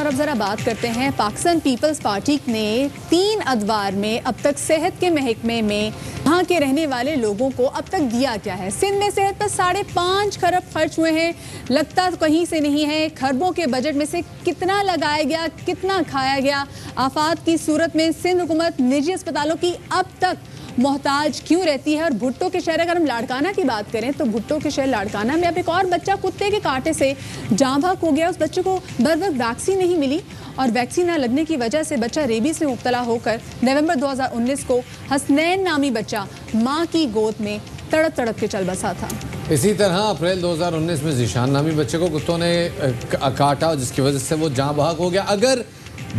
और अब जरा बात करते हैं पाकिस्तान पीपल्स पार्टी ने 3 अदवार में अब तक सेहत के महकमे में वहाँ के रहने वाले लोगों को अब तक दिया क्या है। सिंध में सेहत पर 5.5 खरब खर्च हुए हैं, लगता कहीं से नहीं है। खरबों के बजट में से कितना लगाया गया, कितना खाया गया। आफात की सूरत में सिंध हुकूमत निजी अस्पतालों की अब तक मोहताज क्यों रहती है। और भुट्टो के शहर, अगर हम लाड़काना की बात करें तो भुट्टो के शहर लाड़काना में अब एक और बच्चा कुत्ते के कांटे से जाँ बहक हो गया। उस बच्चे को बर वक्त वैक्सीन नहीं मिली और वैक्सीन न लगने की वजह से बच्चा रेबीज में मुब्तला होकर नवंबर 2019 को हसनैन नामी बच्चा मां की गोद में तड़प तड़प के चल बसा था। इसी तरह अप्रैल 2019 में ज़ीशान नामी बच्चे को कुत्तों ने काटा, जिसकी वजह से वो जाँ बहक हो गया। अगर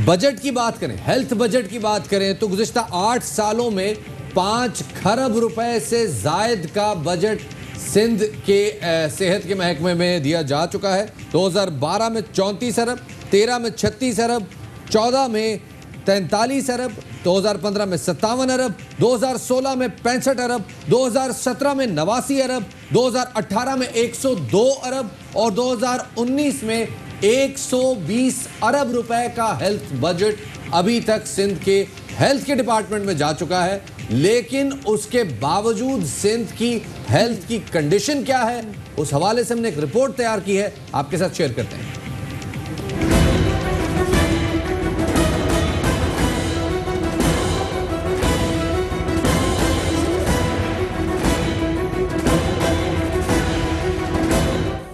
बजट की बात करें, हेल्थ बजट की बात करें, तो गुज़िश्ता 8 सालों में 5 खरब रुपए से जायद का बजट सिंध के सेहत के महकमे में दिया जा चुका है। 2012 में 34 अरब, 13 में 36 अरब, 14 में 43 अरब, 2015 में 57 अरब, 2016 में 65 अरब, 2017 में 89 अरब, 2018 में 102 अरब और 2019 में 120 अरब रुपए का हेल्थ बजट अभी तक सिंध के हेल्थ के डिपार्टमेंट में जा चुका है। लेकिन उसके बावजूद सिंध की हेल्थ की कंडीशन क्या है, उस हवाले से हमने एक रिपोर्ट तैयार की है, आपके साथ शेयर करते हैं।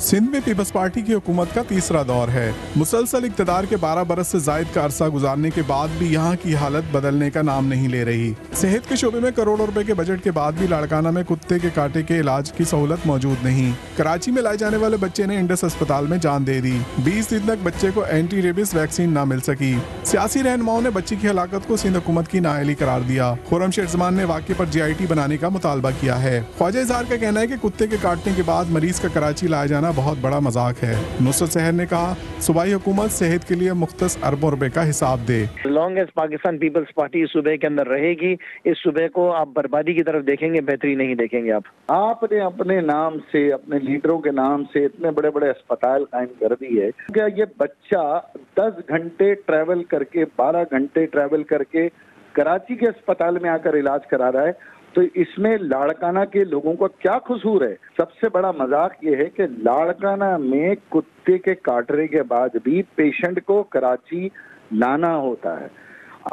सिंध में पीपल्स पार्टी की हुकूमत का तीसरा दौर है। मुसलसल इक़्तिदार के 12 बरस से जायद का अरसा गुजारने के बाद भी यहाँ की हालत बदलने का नाम नहीं ले रही। सेहत के शोबे में करोड़ों रुपए के बजट के बाद भी लाड़काना में कुत्ते के कांटे के इलाज की सहूलत मौजूद नहीं। कराची में लाए जाने वाले बच्चे ने इंडस अस्पताल में जान दे दी। 20 दिन तक बच्चे को एंटी रेबीज वैक्सीन न मिल सकी। सियासी रहनुमाओं ने बच्ची की हलाकत को सिंध हुकूमत की नाअहली करार दिया। खुर्रम जमान ने वाक़े पर GIT बनाने का मुतालबा किया है। ख्वाजा इजहार का कहना है कि कुत्ते के काटने के बाद मरीज का कराची लाया जाना बहुत बड़ा मजाक है। नुसरत सहर ने कहा, सूबाई हुकूमत सेहत के लिए मुख्तस अरबों रुपए का हिसाब दे। लॉन्ग एज पाकिस्तान पीपल्स पार्टी इस सूबे के अंदर रहेगी, इस सूबे को आप बर्बादी की तरफ देखेंगे, बेहतरी नहीं देखेंगे। आपने अपने नाम से, अपने लीडरों के नाम से इतने बड़े बड़े अस्पताल कायम कर दी है। क्या ये बच्चा 10 घंटे ट्रैवल करके, 12 घंटे ट्रैवल करके कराची के अस्पताल में आकर इलाज करा रहा है, तो इसमें लाड़काना के लोगों का क्या कसूर है। सबसे बड़ा मजाक ये है कि लाड़काना में कुत्ते के काटने के बाद भी पेशेंट को कराची लाना होता है।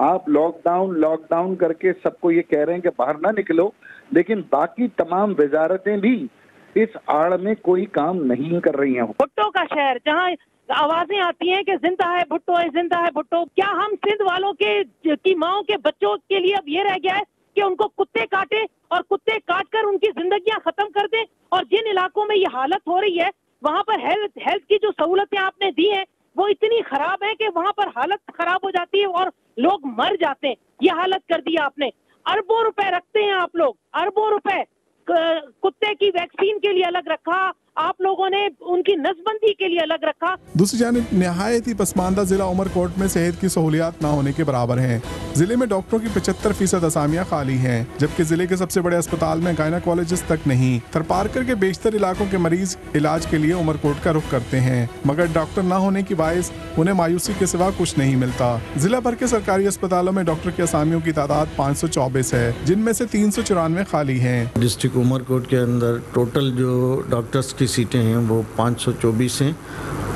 आप लॉकडाउन करके सबको ये कह रहे हैं कि बाहर ना निकलो, लेकिन बाकी तमाम वजारतें भी इस आड़ में कोई काम नहीं कर रही हैं। भुट्टो का शहर, जहाँ आवाजें आती हैं कि जिंदा है भुट्टो है, जिंदा है भुट्टो। क्या हम सिंध वालों की माओं के बच्चों के लिए अब ये रह गया है कि उनको कुत्ते काटे और कुत्ते काटकर उनकी जिंदगियां खत्म कर दें? और जिन इलाकों में ये हालत हो रही है, वहां पर हेल्थ की जो सहूलतें आपने दी हैं वो इतनी खराब है कि वहां पर हालत खराब हो जाती है और लोग मर जाते हैं। ये हालत कर दी आपने। अरबों रुपए रखते हैं आप लोग, अरबों रुपए कुत्ते की वैक्सीन के लिए अलग रखा, आप लोगों ने उनकी नसबंदी के लिए अलग रखा। दूसरी जानिब निहायत ही पसमानदा जिला उमरकोट में सेहत की सहूलियात न होने के बराबर हैं। जिले में डॉक्टरों की 75% असामियां खाली हैं, जबकि जिले के सबसे बड़े अस्पताल में गायनाकोलॉजिस्ट तक नहीं। थरपारकर के बेशतर इलाकों के मरीज इलाज के लिए उमरकोट का रुख करते हैं, मगर डॉक्टर न होने की बायस उन्हें मायूसी के सिवा कुछ नहीं मिलता। जिला भर के सरकारी अस्पतालों में डॉक्टर की असामियों की तादाद 524 है, जिनमें से 394 खाली है। डिस्ट्रिक्ट उमरकोट के अंदर टोटल जो डॉक्टर्स की सीटें हैं वो 524 हैं,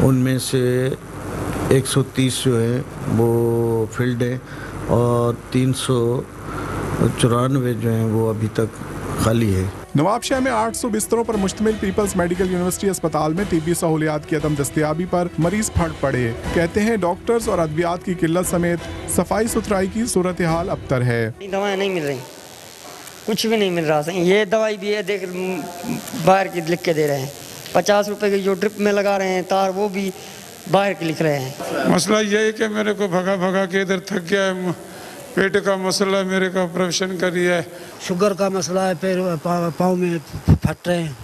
उनमें से 130 जो है वो फील्ड है और 394 जो हैं वो अभी तक खाली है। नवाबशाह में 800 बिस्तरों पर मुश्तमिल पीपल्स मेडिकल यूनिवर्सिटी अस्पताल में तिब्बी सहूलियात की अदम दस्तयाबी पर मरीज फट पड़े। कहते हैं डॉक्टर्स और अद्वियात की किल्लत समेत सफाई सुथराई की सूरत हाल अबतर है। दवाएं नहीं मिल रही, कुछ भी नहीं मिल रहा। ये दवाई भी है, देख बाहर की लिख के दे रहे हैं। 50 रुपए की जो ड्रिप में लगा रहे हैं तार, वो भी बाहर के लिख रहे हैं। मसला ये है कि मेरे को भगा के इधर थक गया है, पेट का मसला, मेरे को ऑपरेशन करिए है, शुगर का मसला है, पैर पाँव में फट रहे हैं,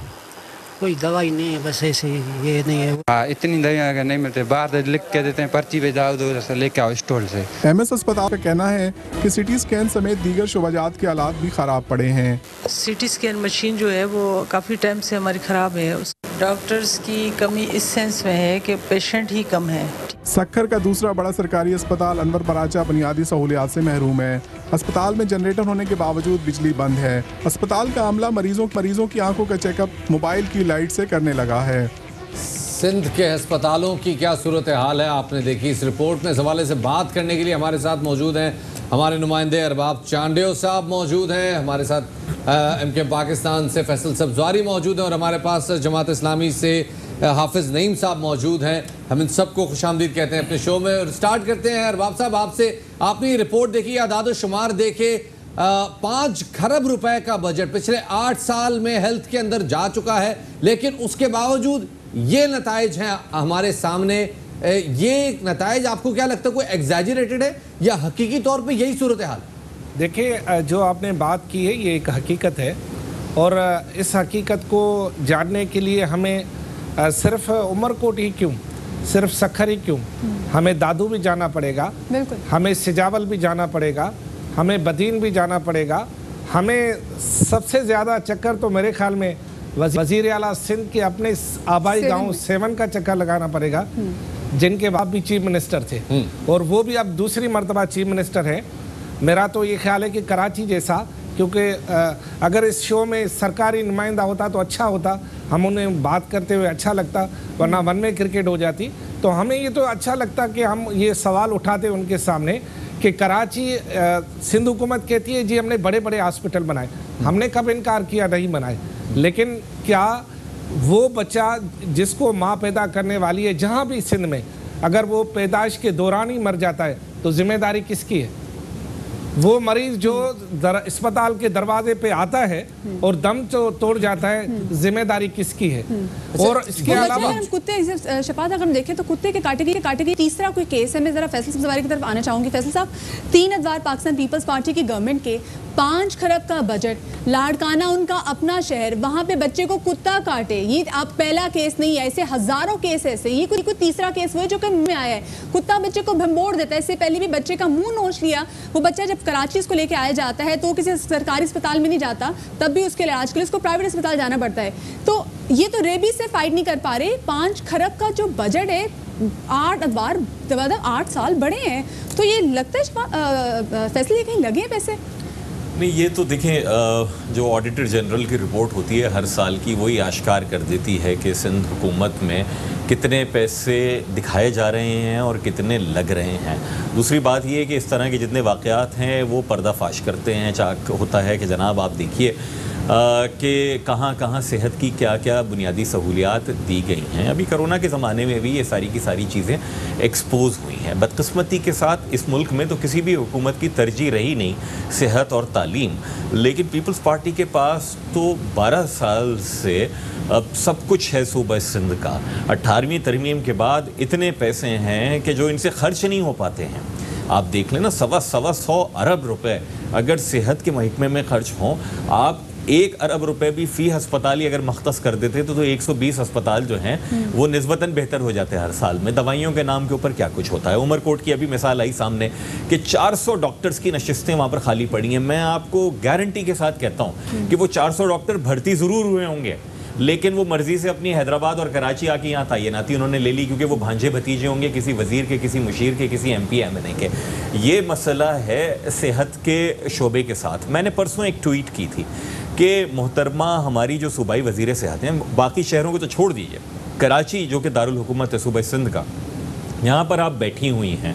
कोई दवाई नहीं है, बस ऐसे ये नहीं है। इतनी दवाइयाँ अगर नहीं मिलते, बाहर लिख के देते हैं, पर्ची पे जाओ दो से लेके आओ स्टोर से। MS अस्पताल का कहना है कि CT स्कैन समेत दीगर शुबाजात के हालात भी खराब पड़े हैं। CT स्कैन मशीन जो है वो काफ़ी टाइम से हमारी ख़राब है। डॉक्टर्स की कमी इस सेंस में है कि पेशेंट ही कम है। सक्खर का दूसरा बड़ा सरकारी अस्पताल अनवर पराचा बुनियादी सहूलियात से महरूम है। अस्पताल में जनरेटर होने के बावजूद बिजली बंद है। अस्पताल का अमला मरीजों की आंखों का चेकअप मोबाइल की लाइट से करने लगा है। सिंध के अस्पतालों की क्या सूरत हाल है आपने देखी इस रिपोर्ट में। इस हवाले से बात करने के लिए हमारे साथ मौजूद हैं हमारे नुमाइंदे अरबाब चांडियो साहब मौजूद हैं, हमारे साथ एमके पाकिस्तान से फैसल सब्जवारी मौजूद हैं और हमारे पास जमात इस्लामी से हाफिज नईम साहब मौजूद हैं। हम इन सबको खुशामदीद कहते हैं अपने शो में और स्टार्ट करते हैं। अरबाब साहब आपसे, आपने ये रिपोर्ट देखी, आदाद शुमार देखे, 5 खरब रुपए का बजट पिछले 8 साल में हेल्थ के अंदर जा चुका है, लेकिन उसके बावजूद ये नताइज हैं हमारे सामने। ये नताइज आपको क्या लगता है कोई एग्जैजरेटेड है या हकीकी तौर पे यही सूरत हाल? देखिए, जो आपने बात की है ये एक हकीकत है और इस हकीकत को जानने के लिए हमें सिर्फ उमरकोट ही क्यों, सिर्फ सक्खर ही क्यों, हमें दादू भी जाना पड़ेगा, हमें सिजावल भी जाना पड़ेगा, हमें बदीन भी जाना पड़ेगा। हमें सबसे ज़्यादा चक्कर तो मेरे ख्याल में वज़ीर आला सिंध के अपने आबाई गांव सेवन का चक्कर लगाना पड़ेगा, जिनके बाप भी चीफ मिनिस्टर थे और वो भी अब दूसरी मरतबा चीफ मिनिस्टर है। मेरा तो ये ख्याल है कि कराची जैसा, क्योंकि अगर इस शो में सरकारी नुमाइंदा होता तो अच्छा होता, हम उन्हें बात करते हुए अच्छा लगता, वरना वन में क्रिकेट हो जाती। तो हमें ये तो अच्छा लगता कि हम ये सवाल उठाते उनके सामने कि कराची सिंध हुकूमत कहती है जी हमने बड़े बड़े हॉस्पिटल बनाए, हमने कब इनकार किया नहीं बनाए, लेकिन क्या वो बच्चा जिसको माँ पैदा करने वाली है जहाँ भी सिंध में, अगर वो पैदाइश के दौरान ही मर जाता है तो जिम्मेदारी किसकी है? वो मरीज जो अस्पताल के दरवाजे पे आता है और दम तोड़ जाता है, जिम्मेदारी किसकी है? और इसके अलावा कुत्ते शफात अगर हम देखें तो कुत्ते के काटे के तीसरा कोई केस है। मैं जरा फैसल सब्जवारी की तरफ आना चाहूंगी। फैसल साहब, 3 अदवार पाकिस्तान पीपल्स पार्टी की गवर्नमेंट के 5 खरब का बजट, लाड़काना उनका अपना शहर, वहां पे बच्चे को कुत्ता काटे, ये आप पहला केस नहीं है, ऐसे हजारों केस ऐसे, ये कोई तीसरा केस हुआ जो कि मुंह में आया है। कुत्ता बच्चे को भंबोड़ देता है, इससे पहले भी बच्चे का मुंह नोच लिया। वो बच्चा जब कराची इसको लेके आया जाता है तो किसी सरकारी अस्पताल में नहीं जाता, तब भी उसके इलाज के लिए उसको प्राइवेट अस्पताल जाना पड़ता है। तो ये तो रेबीज से फाइट नहीं कर पा रहे। 5 खरब का जो बजट है, 8 अदवार 8 साल बड़े हैं, तो ये लगता है फैसले कहीं लगे हैं पैसे? नहीं, ये तो देखें, जो ऑडिटर जनरल की रिपोर्ट होती है हर साल की, वही आश्कार कर देती है कि सिंध हुकूमत में कितने पैसे दिखाए जा रहे हैं और कितने लग रहे हैं। दूसरी बात ये है कि इस तरह के जितने वाक़यात हैं वो पर्दाफाश करते हैं। चाक होता है कि जनाब आप देखिए कि कहाँ कहाँ सेहत की क्या क्या बुनियादी सहूलियात दी गई हैं। अभी कोरोना के ज़माने में भी ये सारी की सारी चीज़ें एक्सपोज हुई हैं। बदकिस्मती के साथ इस मुल्क में तो किसी भी हुकूमत की तरजीह रही नहीं सेहत और तालीम, लेकिन पीपल्स पार्टी के पास तो 12 साल से अब सब कुछ है सूबा सिंध का। 18वीं तरमीम के बाद इतने पैसे हैं कि जो इनसे खर्च नहीं हो पाते हैं। आप देख लेना, 100 अरब रुपए अगर सेहत के महकमे में खर्च हों, आप 1 अरब रुपए भी फ़ी अस्पताल अगर मख्तस कर देते तो 120 अस्पताल जो हैं वो निस्बतन बेहतर हो जाते हैं हर साल में। दवाइयों के नाम के ऊपर क्या कुछ होता है। उमरकोट की अभी मिसाल आई सामने कि 400 डॉक्टर्स की नशिस्तें वहाँ पर खाली पड़ी हैं। मैं आपको गारंटी के साथ कहता हूँ कि वो 400 डॉक्टर भर्ती ज़रूर हुए होंगे, लेकिन वो मर्जी से अपनी हैदराबाद और कराची आके यहाँ तैनाती उन्होंने ले ली, क्योंकि वो भांजे भतीजे होंगे किसी वजीर के, किसी मुशीर के, किसी MP MNA के। ये मसला है सेहत के शोबे के साथ। मैंने परसों एक ट्वीट की थी कि मोहतरमा हमारी जो सूबाई वजीर सेहत हैं, बाकी शहरों को तो छोड़ दीजिए, कराची जो कि दारुल हुकूमत है सूबा सिंध का, यहाँ पर आप बैठी हुई हैं,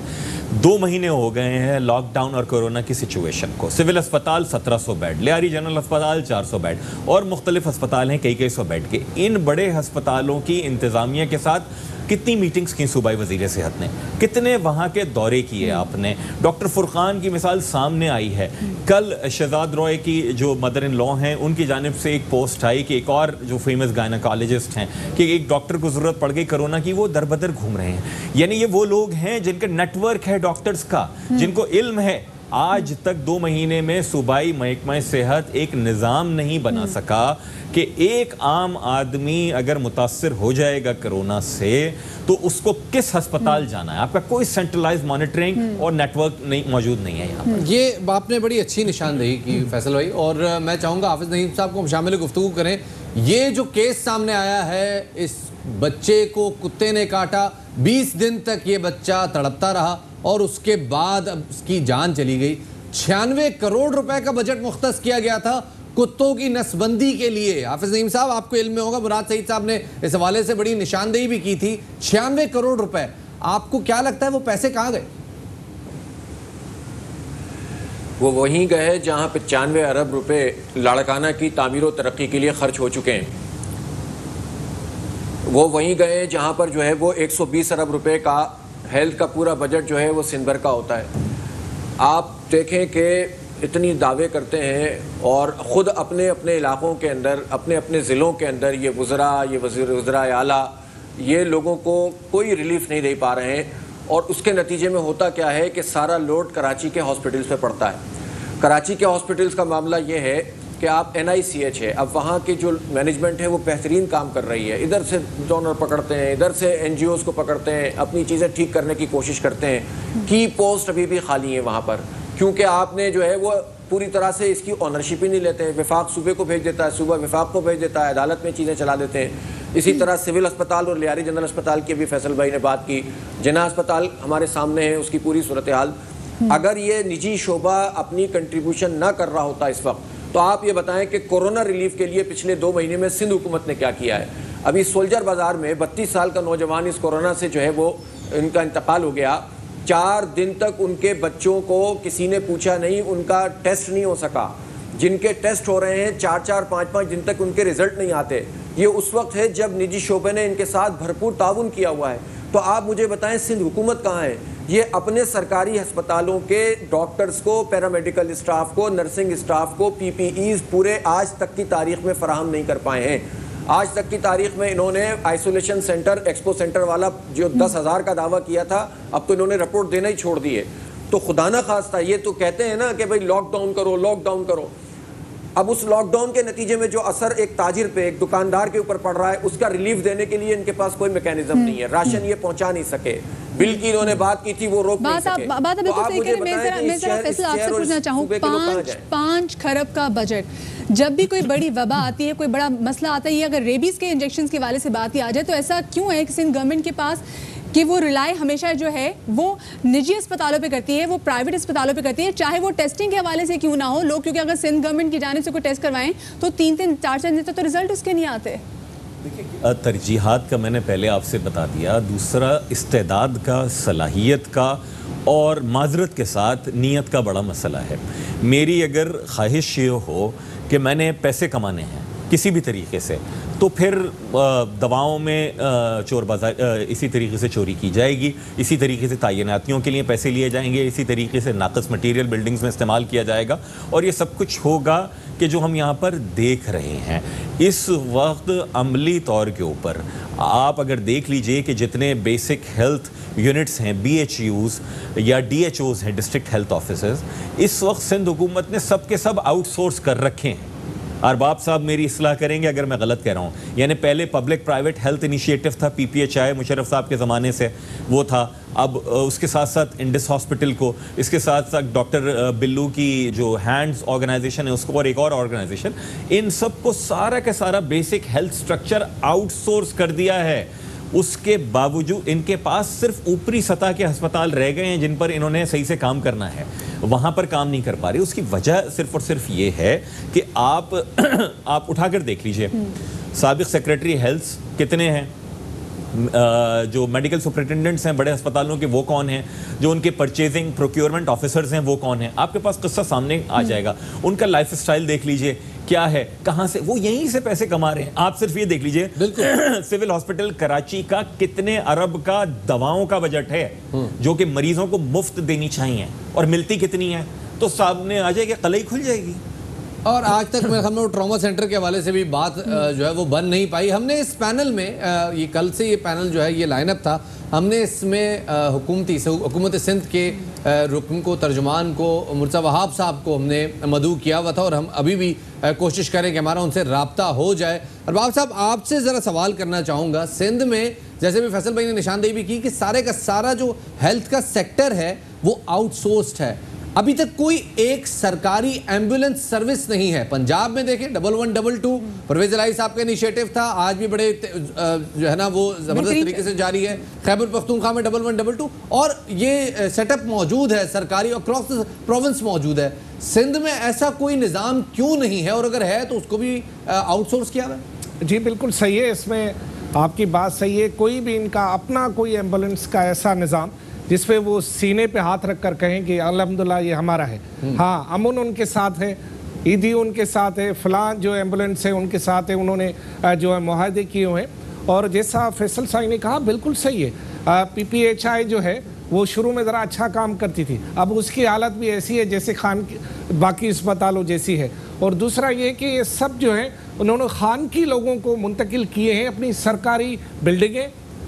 2 महीने हो गए हैं लॉकडाउन और कोरोना की सिचुएशन को। सिविल अस्पताल 1700 बेड, लियारी जनरल अस्पताल 400 बेड और मुख्तलिफ अस्पताल हैं कई सौ बेड के। इन बड़े अस्पतालों की इंतज़ामिया के साथ कितनी मीटिंग्स की सूबाई वज़ीर सेहत ने, कितने वहाँ के दौरे किए आपने। डॉक्टर फुरकान की मिसाल सामने आई है। कल शहजाद रॉय की जो मदर इन लॉ हैं उनकी जानिब से एक पोस्ट आई कि एक और जो फेमस गायनोकोलॉजिस्ट हैं कि एक डॉक्टर को ज़रूरत पड़ गई कोरोना की, वो दर बदर घूम रहे हैं। यानी ये वो लोग हैं जिनका नेटवर्क है डॉक्टर्स का, जिनको इल्म है। आज तक 2 महीने में सूबाई महकमा सेहत एक निज़ाम नहीं बना सका कि एक आम आदमी अगर मुतासर हो जाएगा कोरोना से तो उसको किस अस्पताल जाना है। आपका कोई सेंट्रलाइज मॉनिटरिंग और नेटवर्क नहीं मौजूद नहीं है यहाँ पर। ये आपने बड़ी अच्छी निशानदेही की फैसल भाई, और मैं चाहूँगा हाफिज नईम साहब को शामिल गुफ्तगू करें ये जो केस सामने आया है, इस बच्चे को कुत्ते ने काटा, 20 दिन तक ये बच्चा तड़पता रहा और उसके बाद अब उसकी जान चली गई। 96 करोड़ रुपए का बजट मुख्तस किया गया था कुत्तों की नसबंदी के लिए। हाफिज नईम साहब, आपको इल्म में होगा, मुराद सईद साहब ने इस हवाले से बड़ी निशानदेही भी की थी। 96 करोड़ रुपए, आपको क्या लगता है वो पैसे कहाँ गए? वो वहीं गए जहां 95 अरब रुपए लाड़काना की तामीर और तरक्की के लिए खर्च हो चुके हैं। वो वहीं गए जहां पर जो है वो 120 अरब रुपए का हेल्थ का पूरा बजट जो है वो सिंध भर का होता है। आप देखें कि इतनी दावे करते हैं और ख़ुद अपने अपने इलाक़ों के अंदर, अपने अपने ज़िलों के अंदर ये वज़ीर आला ये लोगों को कोई रिलीफ नहीं दे पा रहे हैं। और उसके नतीजे में होता क्या है कि सारा लोड कराची के हॉस्पिटल्स पे पड़ता है। कराची के हॉस्पिटल्स का मामला ये है कि आप NICH है, अब वहाँ की जो मैनेजमेंट है वो बेहतरीन काम कर रही है। इधर से डोनर पकड़ते हैं, इधर से NGOs को पकड़ते हैं, अपनी चीज़ें ठीक करने की कोशिश करते हैं। की पोस्ट अभी भी खाली है वहाँ पर, क्योंकि आपने जो है वो पूरी तरह से इसकी ऑनरशिप ही नहीं लेते हैं। विफाक सूबे को भेज देता है, सूबा विफाक को भेज देता है, अदालत में चीज़ें चला देते हैं। इसी तरह सिविल अस्पताल और लियारी जनरल अस्पताल की भी फैसल भाई ने बात की। जिना अस्पताल हमारे सामने है, उसकी पूरी सूरत हाल। अगर ये निजी शोबा अपनी कंट्रीब्यूशन ना कर रहा होता इस वक्त, तो आप ये बताएं कि कोरोना रिलीफ के लिए पिछले 2 महीने में सिंध हुकूमत ने क्या किया है। अभी सोल्जर बाजार में 32 साल का नौजवान इस कोरोना से जो है वो इनका इंतकाल हो गया। 4 दिन तक उनके बच्चों को किसी ने पूछा नहीं, उनका टेस्ट नहीं हो सका। जिनके टेस्ट हो रहे हैं 4-4, 5-5 दिन तक उनके रिजल्ट नहीं आते। ये उस वक्त है जब निजी शोबे ने इनके साथ भरपूर ताउन किया हुआ है। तो आप मुझे बताएं सिंध हुकूमत कहाँ है? ये अपने सरकारी अस्पतालों के डॉक्टर्स को, पैरामेडिकल स्टाफ को, नर्सिंग स्टाफ को PPEs पूरे आज तक की तारीख में फराहम नहीं कर पाए हैं। आज तक की तारीख में इन्होंने आइसोलेशन सेंटर, एक्सपो सेंटर वाला जो 10,000 का दावा किया था, अब तो इन्होंने रिपोर्ट देना ही छोड़ दी है। तो खुदा ना खास्ता ये तो कहते हैं ना कि भाई लॉकडाउन करो, लॉकडाउन करो। अब उस लॉकडाउन के नतीजे में जो असर एक ताजिर पे, एक दुकानदार के ऊपर पड़ रहा है, उसका रिलीफ देने के लिए इनके पास कोई मैकेनिज्म नहीं है। राशन ये पहुंचा नहीं सके, बिल की इन्होंने बात की थी वो रोक नहीं सके। बात अभी तो सही कह रहे हैं। मैं जरा फैसला आपसे पूछना चाहूँ, 5 खरब का बजट, जब भी कोई बड़ी वबा आती है, कोई बड़ा मसला आता है, अगर रेबीज के इंजेक्शन के वाले से बात ही आ जाए, तो ऐसा क्यों है कि सिंध गवर्नमेंट के पास कि वो रिलाई हमेशा जो है वो निजी अस्पतालों पे करती है, वो प्राइवेट अस्पतालों पे करती है, चाहे वो टेस्टिंग के हवाले से क्यों ना हो। लोग क्योंकि अगर सिंध गवर्नमेंट की जानिब से कोई टेस्ट करवाएं तो 3-3, 4-4 दिन तक तो रिजल्ट उसके नहीं आते। देखिए, तरजीहात का मैंने पहले आपसे बता दिया। दूसरा, इस्तेदाद का, सलाहियत का और माजरत के साथ नीयत का बड़ा मसला है। मेरी अगर ख्वाहिश ये हो कि मैंने पैसे कमाने हैं किसी भी तरीके से, तो फिर दवाओं में चोर बाजार इसी तरीके से चोरी की जाएगी, इसी तरीके से तैनातियों के लिए पैसे लिए जाएंगे, इसी तरीके से नाकस मटेरियल बिल्डिंग्स में इस्तेमाल किया जाएगा। और ये सब कुछ होगा कि जो हम यहाँ पर देख रहे हैं इस वक्त अमली तौर के ऊपर आप अगर देख लीजिए कि जितने बेसिक हेल्थ यूनिट्स हैं, BHUs या DHOs हैं, डिस्ट्रिक्ट हेल्थ ऑफिसर्स, इस वक्त सिंध हुकूमत ने सब के सब आउटसोर्स कर रखे हैं। अरबाब साहब मेरी इस्लाह करेंगे अगर मैं गलत कह रहा हूँ। यानी पहले पब्लिक प्राइवेट हेल्थ इनिशिएटिव था, PPHI मुशर्रफ साहब के ज़माने से वो था। अब उसके साथ साथ इंडिस हॉस्पिटल को, इसके साथ साथ डॉक्टर बिल्लू की जो हैंड्स ऑर्गेनाइजेशन है उसको, और एक और ऑर्गेनाइजेशन, इन सब को सारा का सारा बेसिक हेल्थ स्ट्रक्चर आउटसोर्स कर दिया है। उसके बावजूद इनके पास सिर्फ ऊपरी सतह के अस्पताल रह गए हैं जिन पर इन्होंने सही से काम करना है, वहाँ पर काम नहीं कर पा रहे। उसकी वजह सिर्फ और सिर्फ ये है कि आप उठाकर देख लीजिए, साबिक सेक्रेटरी हेल्थ कितने हैं, जो मेडिकल सुपरिटेंडेंट्स हैं बड़े अस्पतालों के वो कौन हैं, जो उनके परचेजिंग प्रोक्योरमेंट ऑफिसर्स हैं वो कौन हैं, आपके पास किस्सा सामने आ जाएगा। उनका लाइफ स्टाइल देख लीजिए क्या है, कहाँ से वो यहीं से पैसे कमा रहे हैं। आप सिर्फ ये देख लीजिए सिविल हॉस्पिटल कराची का कितने अरब का दवाओं का बजट है जो कि मरीजों को मुफ्त देनी चाहिए, और मिलती कितनी है, तो सामने आ जाएगी, कलई खुल जाएगी। और आज तक मेरे ख्याल में ट्रॉमा सेंटर के हवाले से भी बात जो है वो बन नहीं पाई। हमने इस पैनल में ये कल से ये पैनल जो है ये लाइनअप था, हमने इसमें हुकूमत सिंध के रुकन को, तर्जुमान को, मुर्तज़ा वहाब साहब को हमने मदऊ किया हुआ था, और हम अभी भी कोशिश करें कि हमारा उनसे रब्ता हो जाए। और वहाब साहब, आपसे ज़रा सवाल करना चाहूँगा, सिंध में जैसे भी फैसल भाई ने निशानदेही भी की कि सारे का सारा जो हेल्थ का सेक्टर है वो आउटसोर्स्ड है। अभी तक कोई एक सरकारी एम्बुलेंस सर्विस नहीं है। पंजाब में देखें 1122 परवेज इलाही साहब का इनिशिएटिव था, आज भी बड़े जो है ना वो जबरदस्त तरीके से जारी है। खैबर पख्तूनख्वा में 1122 और ये सेटअप मौजूद है, सरकारी और क्रॉस प्रोविंस मौजूद है। सिंध में ऐसा कोई निज़ाम क्यों नहीं है, और अगर है तो उसको भी आउटसोर्स किया हुआ है? जी बिल्कुल सही है, इसमें आपकी बात सही है। कोई भी इनका अपना कोई एम्बुलेंस का ऐसा निज़ाम जिसपे वो सीने पे हाथ रख कर कहें कि अल्हम्दुलिल्लाह ये हमारा है। हाँ, अमन उनके साथ है, ईदी उनके साथ है, फलां जो एम्बुलेंस है उनके साथ है, उन्होंने जो है मुआहदे किए हुए हैं। और जैसा फैसल साहब ने कहा बिल्कुल सही है, PPHI जो है वो शुरू में ज़रा अच्छा काम करती थी, अब उसकी हालत भी ऐसी है जैसे खान की बाकी अस्पतालों जैसी है। और दूसरा ये कि ये सब जो है उन्होंने खान की लोगों को मुंतकिल किए हैं अपनी सरकारी बिल्डिंगें,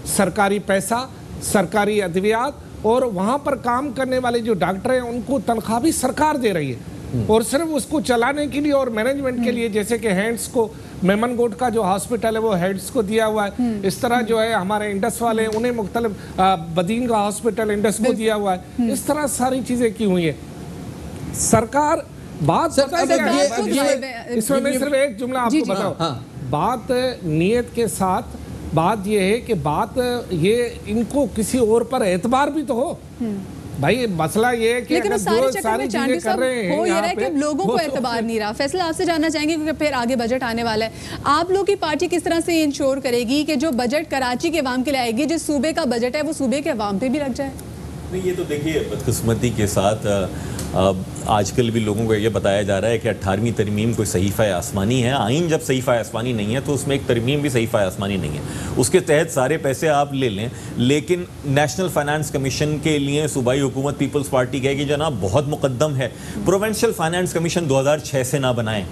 सरकारी पैसा, सरकारी अद्वियात, और वहाँ पर काम करने वाले जो डॉक्टर हैं उनको तनख्वाह भी सरकार दे रही है। और सिर्फ उसको चलाने के लिए और मैनेजमेंट के लिए, जैसे कि हेड्स को मेमनगोट का जो हॉस्पिटल है वो हेड्स को दिया हुआ है, इस तरह जो है हमारे इंडस वाले हैं उन्हें मुख्तलिफ बदीन का हॉस्पिटल इंडस को दिया हुआ है। इस तरह सारी चीज़ें की हुई है। सरकार बात इसमें मैं सिर्फ एक जुमला आपको बताऊं, बात नीयत के साथ बात ये है कि बात ये इनको किसी और पर एतबार भी तो हो। भाई मसला ये है कि अगर जो सारी चीजें कर रहे हैं हो ये रहा है कि लोगों को एतबार नहीं रहा। फैसला आपसे जानना चाहेंगे क्योंकि फिर आगे बजट आने वाला है, आप लोग की पार्टी किस तरह से इंश्योर करेगी कि जो बजट कराची के अवाम के लिए आएगी, जिस सूबे का बजट है वो सूबे के अवाम पे भी लग जाए? नहीं, ये तो देखिए बदकिस्मती के साथ आजकल भी लोगों को ये बताया जा रहा है कि 18वीं तरमीम कोई सहीफ़ा आसमानी है। आइन जब सहीफ़ा आसमानी नहीं है तो उसमें एक तरमीम भी सहीफ़ा आसमानी नहीं है। उसके तहत सारे पैसे आप ले लें, लेकिन नेशनल फाइनेंस कमीशन के लिए सूबाई हुकूमत पीपल्स पार्टी कहेगी जनाब बहुत मुकद्दम है, प्रोविंशियल फाइनेंस कमीशन 2006 से ना बनाएं।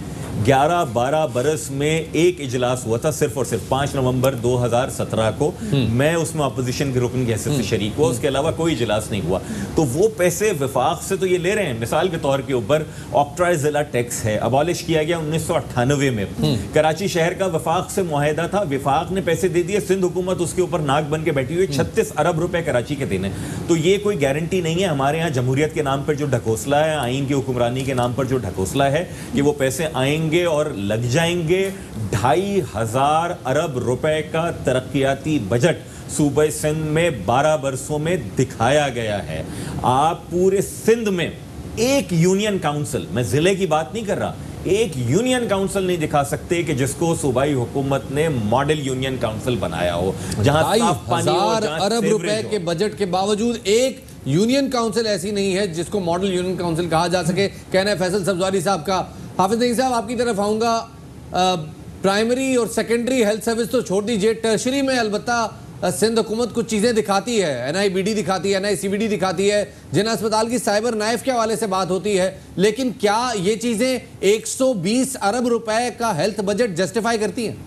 11-12 बरस में एक इजलास हुआ था सिर्फ और सिर्फ 5 नवंबर 2017 को। मैं उसमें अपोजिशन के रुकन की हैसियत से शरीक हुआ, उसके अलावा कोई इजलास नहीं हुआ। तो वो पैसे विफाक से तो ये ले रहे हैं। मिसाल के तौर के ऊपर ऑक्ट्राई जिला टैक्स है, अबॉलिश किया गया 1998 में। कराची शहर का विफाक से मुआहदा था, विफाक ने पैसे दे दिए, सिंध हुकूमत उसके ऊपर नाक बन के बैठी हुई। 36 अरब रुपए कराची के देने। तो ये कोई गारंटी नहीं है। हमारे यहाँ जमहूरियत के नाम पर जो ढकोसला है, आइन की हुक्मरानी के नाम पर जो ढकोसला है, कि वो पैसे आएंगे और लग जाएंगे। 2500 अरब रुपए का तरक्याती बजट सूबे सिंध में 12 बरसों में दिखाया गया है। आप पूरे सिंध में एक यूनियन काउंसिल, मैं जिले की बात नहीं कर रहा, एक यूनियन काउंसिल नहीं दिखा सकते कि जिसको सूबाई हुकूमत ने मॉडल यूनियन काउंसिल बनाया हो, जहां 2,500 अरब रुपए के बजट के बावजूद एक यूनियन काउंसिल ऐसी नहीं है जिसको मॉडल यूनियन काउंसिल कहा जा सके। कहना है फैसल सब्जवारी साहब का। हाफिज नईम साहब, आपकी तरफ आऊँगा। प्राइमरी और सेकेंडरी हेल्थ सर्विस तो छोड़ दीजिए, टर्शरी में अलबत्ता सिंध हुकूमत कुछ चीज़ें दिखाती है, NIBD दिखाती है, NICBD दिखाती है, जिन अस्पताल की साइबर नाइफ के हवाले से बात होती है। लेकिन क्या ये चीज़ें 120 अरब रुपए का हेल्थ बजट जस्टिफाई करती हैं?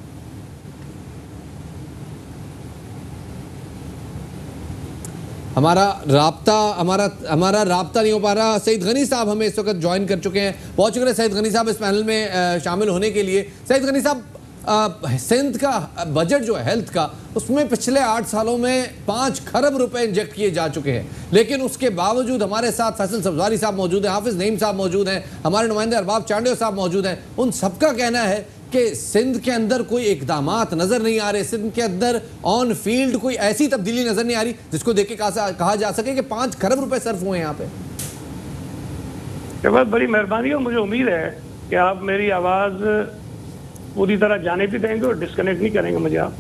हमारा राब्ता नहीं हो पा रहा। सईद गनी साहब हमें इस वक्त ज्वाइन कर चुके हैं, बहुत शुक्रिया सईद गनी साहब इस पैनल में शामिल होने के लिए। सईद गनी साहब, सिंध का बजट जो है हेल्थ का, उसमें पिछले 8 सालों में 5 खरब रुपए इंजेक्ट किए जा चुके हैं, लेकिन उसके बावजूद हमारे साथ फैसल सब्जवारी साहब मौजूद हैं, हाफिज नईम साहब मौजूद हैं, हमारे नुमाइंदे अरबाब चांडियो साहब मौजूद हैं। उन सबका कहना है कि सिंध के अंदर कोई इकदामात नजर नहीं आ रहे, सिंध के अंदर ऑन फील्ड कोई ऐसी तब्दीली नजर नहीं आ रही जिसको देख के कहा जा सके कि 5 खरब रुपए सर्फ हुए यहाँ पे। बहुत बड़ी मेहरबानी है, मुझे उम्मीद है कि आप मेरी आवाज पूरी तरह जाने भी देंगे और डिस्कनेक्ट नहीं करेंगे मुझे आप,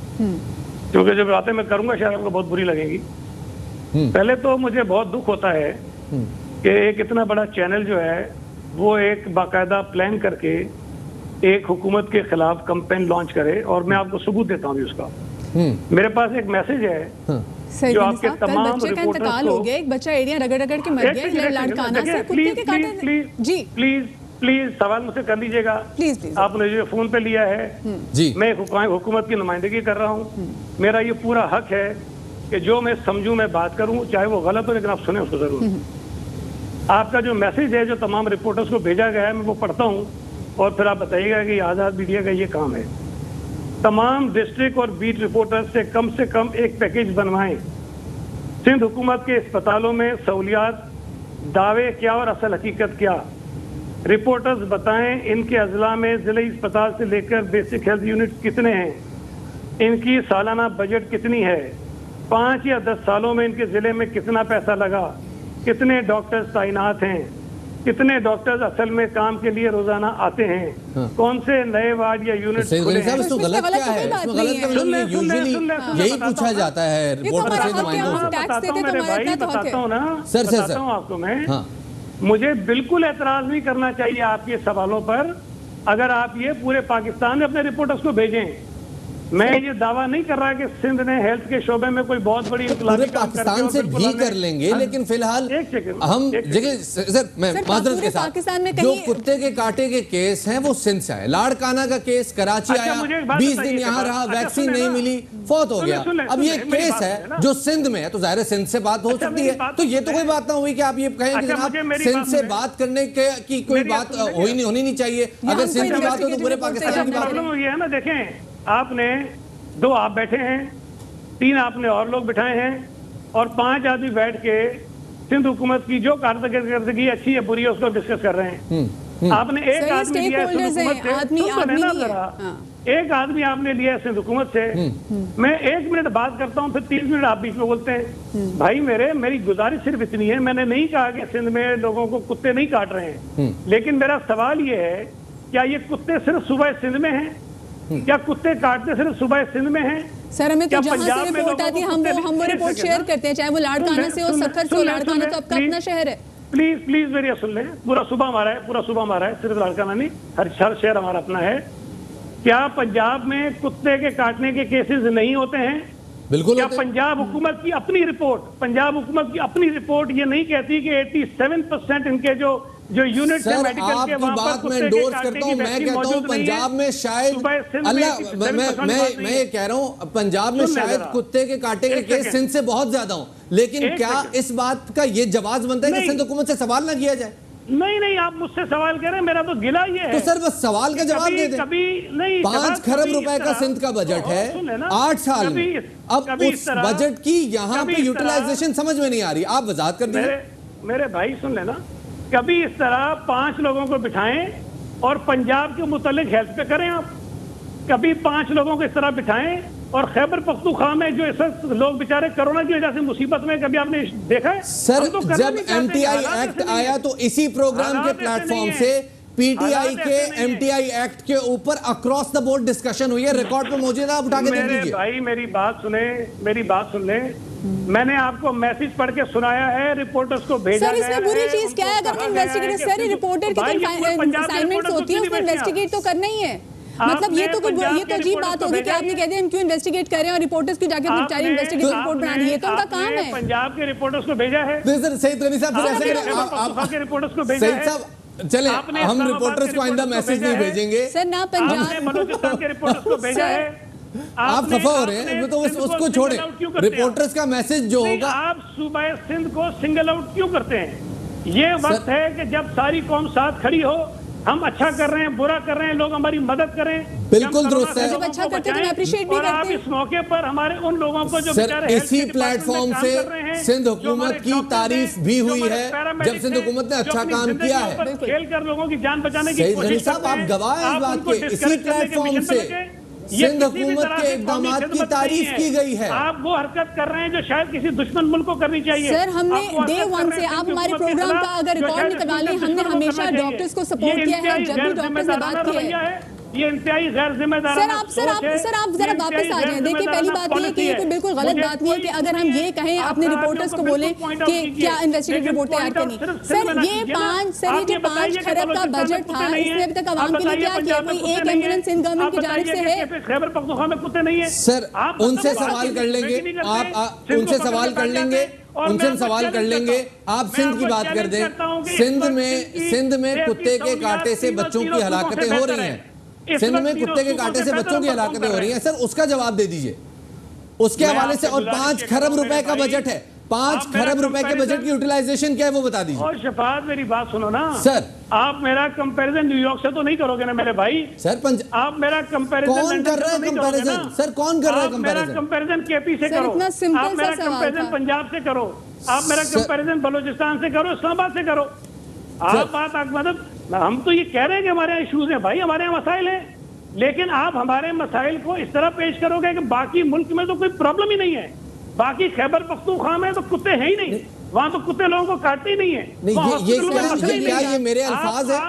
क्योंकि जब बातें मैं करूंगा शायद आपको बहुत बुरी लगेंगी। पहले तो मुझे बहुत दुख होता है कि एक इतना बड़ा चैनल जो है वो एक बाकायदा प्लान करके एक हुकूमत के खिलाफ कैंपेन लॉन्च करे, और मैं आपको सबूत देता हूँ उसका। मेरे पास एक मैसेज है जो आपके तमाम रिपोर्टर्स को, एक बच्चा एड़ियां रगड़ के मर गया लाड़काना से कुत्ते के काटे। जी प्लीज सवाल मुझसे कर लीजिएगा। प्लीज आपने जो फोन पे लिया है जी, मैं हुकूमत की नुमाइंदगी कर रहा हूँ। मेरा ये पूरा हक है कि जो मैं समझूं मैं बात करूं, चाहे वो गलत हो, लेकिन आप सुने उसको जरूर। आपका जो मैसेज है जो तमाम रिपोर्टर्स को भेजा गया है, मैं वो पढ़ता हूँ और फिर आप बताइएगा कि आज़ाद मीडिया का ये काम है। तमाम डिस्ट्रिक्ट और बीट रिपोर्टर्स से कम एक पैकेज बनवाएं। सिंध हुकूमत के अस्पतालों में सहूलियात दावे क्या और असल हकीकत क्या। रिपोर्टर्स बताएं इनके अजला में जिले अस्पताल से लेकर बेसिक हेल्थ यूनिट कितने हैं, इनकी सालाना बजट कितनी है, 5 या 10 सालों में इनके जिले में कितना पैसा लगा, कितने डॉक्टर्स तैनात हैं, कितने डॉक्टर्स असल में काम के लिए रोजाना आते हैं, कौन से नए वार्ड या यूनिट खुले हैं। इसमें गलत क्या है? इसमें गलत क्या है? यूजुअली यही पूछा जाता है रिपोर्टर से, नुमाइंदों से। बताता हूँ ना, बताता हूँ आपको मैं। मुझे बिल्कुल एतराज नहीं करना चाहिए आपके सवालों पर अगर आप ये पूरे पाकिस्तान में अपने रिपोर्टर्स को भेजें। मैं ये दावा नहीं कर रहा कि सिंध ने हेल्थ के शोबे में कोई बहुत बड़ी पूरे पाकिस्तान से भी कर लेंगे, लेकिन फिलहाल हम सर मैं माजरत के साथ जो कुत्ते के काटे के केस हैं वो सिंध से आए। लाड़काना का केस कराची आया, 20 दिन यहाँ रहा, वैक्सीन नहीं मिली, फौत हो गया। अब ये केस है जो सिंध में है, तो जाहिर है सिंध से बात हो सकती है। तो ये तो कोई बात ना हुई कि आप ये कहें कि जनाब सिंध से बात करने की कोई बात होनी नहीं चाहिए। अगर सिंध की बात हो तो पूरे पाकिस्तान की बात है ना। देखें, आपने 2 आप बैठे हैं, 3 आपने और लोग बिठाए हैं, और 5 आदमी बैठ के सिंध हुकूमत की जो कारकर्दगी अच्छी है बुरी है उसको डिस्कस कर रहे हैं। आपने एक आदमी लिया है सिंध हुकूमत से, एक आदमी आपने लिया है सिंध हुकूमत से। मैं 1 मिनट बात करता हूँ, फिर 30 मिनट आप बीच में बोलते हैं। भाई मेरी गुजारिश सिर्फ इतनी है, मैंने नहीं कहा कि सिंध में लोगों को कुत्ते नहीं काट रहे हैं, लेकिन मेरा सवाल ये है क्या ये कुत्ते सिर्फ सुबह सिंध में हैं? क्या कुत्ते काटते सिर्फ सुबह सिंध में हैं? सर हमें तो जहाँ से रिपोर्ट आती है हम वो रिपोर्ट शेयर करते हैं, चाहे वो लाड़काना से हो, सखर से हो। लाड़काना तो आपका अपना शहर है। प्लीज मेरी सुन लें। पूरा सूबा हमारा है, पूरा सूबा हमारा है, सिर्फ लाड़काना नहीं, हर शहर हमारा अपना है। क्या पंजाब में कुत्ते के काटने के केसेस नहीं होते हैं? बिल्कुल। क्या पंजाब हुकूमत की अपनी रिपोर्ट ये नहीं कहती कि 87% इनके जो यूनिट है मेडिकल के वहां पर कुत्ते के काटने की वैक्सीन मौजूद नहीं है? पंजाब में शायद मैं ये कह रहा हूँ पंजाब में शायद कुत्ते के काटे के केस सिंध से बहुत ज्यादा हो, लेकिन क्या इस बात का ये जवाब बनता है कि सिंध हुकूमत से सवाल ना किया जाए? नहीं, आप मुझसे सवाल कह रहे हैं, मेरा तो गिला ये है। तो सर बस सवाल का जवाब दे दें। कभी नहीं, 5 खरब रुपए का सिंध का बजट है 8 साल में। अब उस बजट की यहाँ पे यूटिलाइजेशन समझ में नहीं आ रही, आप वजाहत कर दीजिए। मेरे भाई सुन लेना, कभी इस तरह 5 लोगों को बिठाएं और पंजाब के मुतालिक हेल्थ पे करें आप। कभी 5 लोगों को इस तरह बिठाएं और खैबर पख्तूनख्वा में जो इस वक्त लोग बेचारे कोरोना की वजह से मुसीबत में, कभी आपने देखा है? सर जब MTI एक्ट आया तो इसी प्रोग्राम के प्लेटफॉर्म से PTI के MTI एक्ट के ऊपर अक्रॉस द बोर्ड डिस्कशन हुई है, रिकॉर्ड पे मौजूद है, आप उठा के देख लीजिए। भाई मेरी बात सुन ले। मैंने आपको मैसेज पढ़ के सुनाया है, रिपोर्टर्स को भेजा सर। इसमें बुरी चीज क्या है? अगर इन्वेस्टिगेट सर रिपोर्टर की असाइनमेंट होती है उसमें इन्वेस्टिगेट तो करना ही है। मतलब ये तो अजीब बात होगी कि आपने कह दिया हम क्यों इन्वेस्टिगेट कर रहे हैं और रिपोर्टर्स की जाके अपनी इन्वेस्टिगेशन रिपोर्ट बना रही है, तो उनका काम है। पंजाब के रिपोर्टर्स को भेजा है। सईद रनी साहब आपके रिपोर्टर्स को भेजा है। चले हम रिपोर्टर्स को आइंदा मैसेज नहीं भेजेंगे सर ना। पंजाब बलूचिस्तान के रिपोर्टर्स को भेजा है। आप खफा हो रहे हैं, तो उसको छोड़े। रिपोर्टर्स का मैसेज जो होगा, आप सूबा सिंध को सिंगल आउट क्यों करते हैं? ये वक्त है कि जब सारी कौम साथ खड़ी हो, हम अच्छा कर रहे हैं, बुरा कर रहे हैं, लोग हमारी मदद करें। बिल्कुल दुरुस्त है। जब अच्छा करते हैं तो अप्रिशिएट भी करते हैं। आप इस मौके पर हमारे उन लोगों को जो बेचारे इसी प्लेटफॉर्म से सिंध हुकूमत की तारीफ भी हुई है जब सिंध हुकूमत ने अच्छा काम किया है, खेल कर लोगों की जान बचाने की कोशिश साहब आप गवाह हैं इस बात के। इसी प्लेटफॉर्म से सिंध हुकूमत के इकदामात की तारीफ की गई है। आप वो हरकत कर रहे हैं जो शायद किसी दुश्मन मुल्क को करनी चाहिए। सर हमने डे 1 से आप हमारे प्रोग्राम का अगर रिकॉर्ड निकलवा लें, हमने हमेशा डॉक्टर्स को सपोर्ट किया है। जब भी डॉक्टर्स ने बात की है ये इंतहाई गैर जिम्मेदार। सर आप जरा वापस आ जाएं। देखिए पहली बात ये कि ये कोई बिल्कुल गलत बात नहीं है कि अगर हम ये कहें अपने रिपोर्टर्स को बोलें कि क्या इन्वेस्टिगेटिव रिपोर्ट तैयार करनी। सर ये 5 खरब का बजट था, इसने अभी तक आवाम के लिए क्या किया? कोई एक एम्बुलेंस सिंध गवर्नमेंट की जानिब से है? खैबर पख्तूनख्वा में कुत्ते नहीं है। सर उनसे सवाल कर लेंगे, आप उनसे सवाल कर लेंगे, उनसे हम सवाल कर लेंगे। आप सिंध की बात कर दें। सिंध में कुत्ते के काटे से बच्चों की हलाकतें हो रही हैं। सिंध में कुत्ते के काटे से बच्चों की हलाकतें हो रही हैं। सर उसका जवाब दे दीजिए उसके हवाले से। और 5 खरब रुपए का बजट है, 5 खरब रुपए के बजट की यूटिलाइजेशन क्या है वो बता दीजिए। और शफात मेरी बात सुनो ना सर, आप मेरा कंपैरिजन न्यूयॉर्क से तो नहीं करोगे ना मेरे भाई। सर आप मेरा कंपैरिजन कौन कर रहा है कंपैरिजन? सर कौन कर रहा है कंपैरिजन? मेरा कंपैरिजन केपी से करो, आप मेरा कंपैरिजन पंजाब से करो, आप मेरा कंपैरिजन बलूचिस्तान से करो, इस्लामाबाद से करो। आप बात मतलब हम तो ये कह रहे हैं कि हमारे यहाँ इश्यूज हैं भाई, हमारे यहाँ मसाइल हैं, लेकिन आप हमारे मसाइल को इस तरह पेश करोगे कि बाकी मुल्क में तो कोई प्रॉब्लम ही नहीं है, बाकी खैबर पख्तूनख्वा में तो कुत्ते हैं ही नहीं, वहाँ तो कुत्ते लोगों को काटते ही नहीं है। नहीं, क्या ये मेरे अल्फाज है?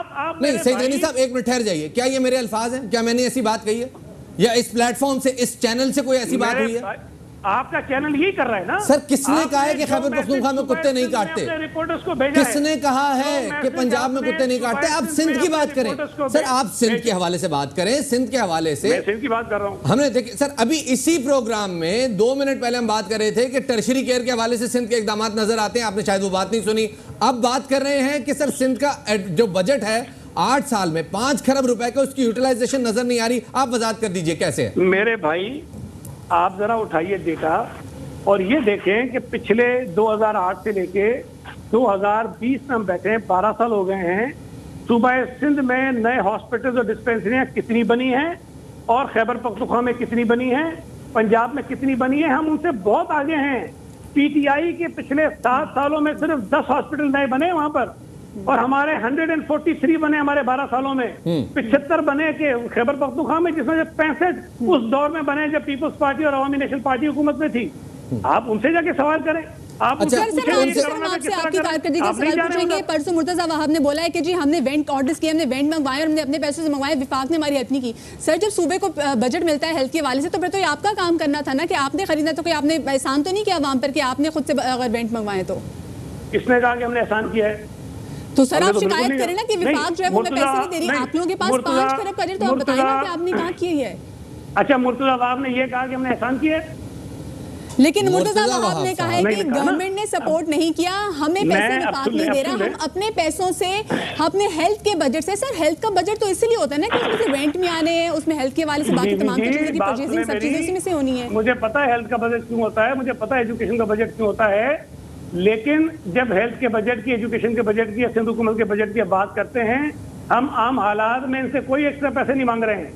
नहीं सईदानी साहब एक मिनट ठहर जाइए, क्या ये मेरे अल्फाज हैं? क्या मैंने ऐसी बात कही है या इस प्लेटफॉर्म से, इस चैनल से कोई ऐसी बात हुई है? आपका चैनल यही कर रहा है ना सर। किसने कहा है कि खैबर पख्तूनख्वा में कुत्ते नहीं काटते? रिपोर्टर्स को भेजा किसने कहा है कि पंजाब में कुत्ते नहीं काटते? आप सिंध की बात करें सर, आप सिंध के हवाले से बात करें, सिंध के हवाले से। मैं सिंध की बात कर रहा हूं। हमने देखिए सर, अभी इसी प्रोग्राम में 2 मिनट पहले हम बात कर रहे थे कि टर्शरी केयर के हवाले से सिंध के इकदाम नजर आते हैं, आपने शायद वो बात नहीं सुनी। अब बात कर रहे हैं कि सर सिंध का जो बजट है 8 साल में 5 खरब रुपए का, उसकी यूटिलाइजेशन नजर नहीं आ रही। आप वजाहत कर दीजिए कैसे है? मेरे भाई आप जरा उठाइए डेटा और ये देखें कि पिछले 2008 से लेके 2020 में हम बैठे हैं, 12 साल हो गए हैं। सूबा सिंध में नए हॉस्पिटल्स और डिस्पेंसरियां कितनी बनी हैं और खैबर पख्तूनख्वा में कितनी बनी हैं, पंजाब में कितनी बनी है? हम उनसे बहुत आगे हैं। पीटीआई के पिछले 7 सालों में सिर्फ 10 हॉस्पिटल नए बने वहां पर, और हमारे 143 बने हमारे 12 सालों में। 75 बने के खैबर पख्तूनख्वा में, जिसमें से 65 उस दौर में बने जब पीपल्स पार्टी और अवामी नेशनल पार्टी हुकूमत में थी। आप उनसे जाके सवाल करें। आप आपसे आपकी कारकर्दगी का सवाल पूछेंगे। परसों मुर्तजा वहाब ने बोला है कि जी हमने वेंट ऑर्डर्स किए, हमने वेंट मंगवाए, हमने अपने पैसों से मंगवाए, विफाक ने हमारी हेल्प नहीं की। सर जब सूबे को बजट मिलता है हेल्थ के हवाले से तो फिर तो ये आपका काम करना था ना कि आपने खरीदा, तो कोई आपने एहसान तो नहीं किया वहां पर कि आपने खुद से अगर वेंट मंगवाए तो? किसने कहा कि हमने एहसान किया है? तो सर आप शिकायत करें ना कि विफाक जो है वो पैसे नहीं दे रही। आप लोगों के पास 5 खरब बजट, तो आप बताइए ना कि आपने कहाँ किया है? अच्छा, मुर्तजा वहाब ने ये कहा कि हमने एहसान किया है, लेकिन मुर्तजा वहाब ने कहा है कि गवर्नमेंट ने सपोर्ट नहीं किया, हमें पैसे विफाक नहीं दे रहा, हम अपने पैसों से, अपने हेल्थ के बजट से। सर हेल्थ का बजट तो इसलिए होता है ना कि उसमें से रेंट में आने, उसमें हेल्थ के हवाले से बाकी तमाम चीजों की परचेजिंग, सब चीजें उसी में से होनी है। मुझे पता है हेल्थ का बजट क्यों होता है, मुझे पता है एजुकेशन का बजट क्यों होता है, लेकिन जब हेल्थ के बजट की, एजुकेशन के बजट की या सिंध हुकूमत के बजट की बात करते हैं, हम आम हालात में इनसे कोई एक्स्ट्रा पैसे नहीं मांग रहे हैं।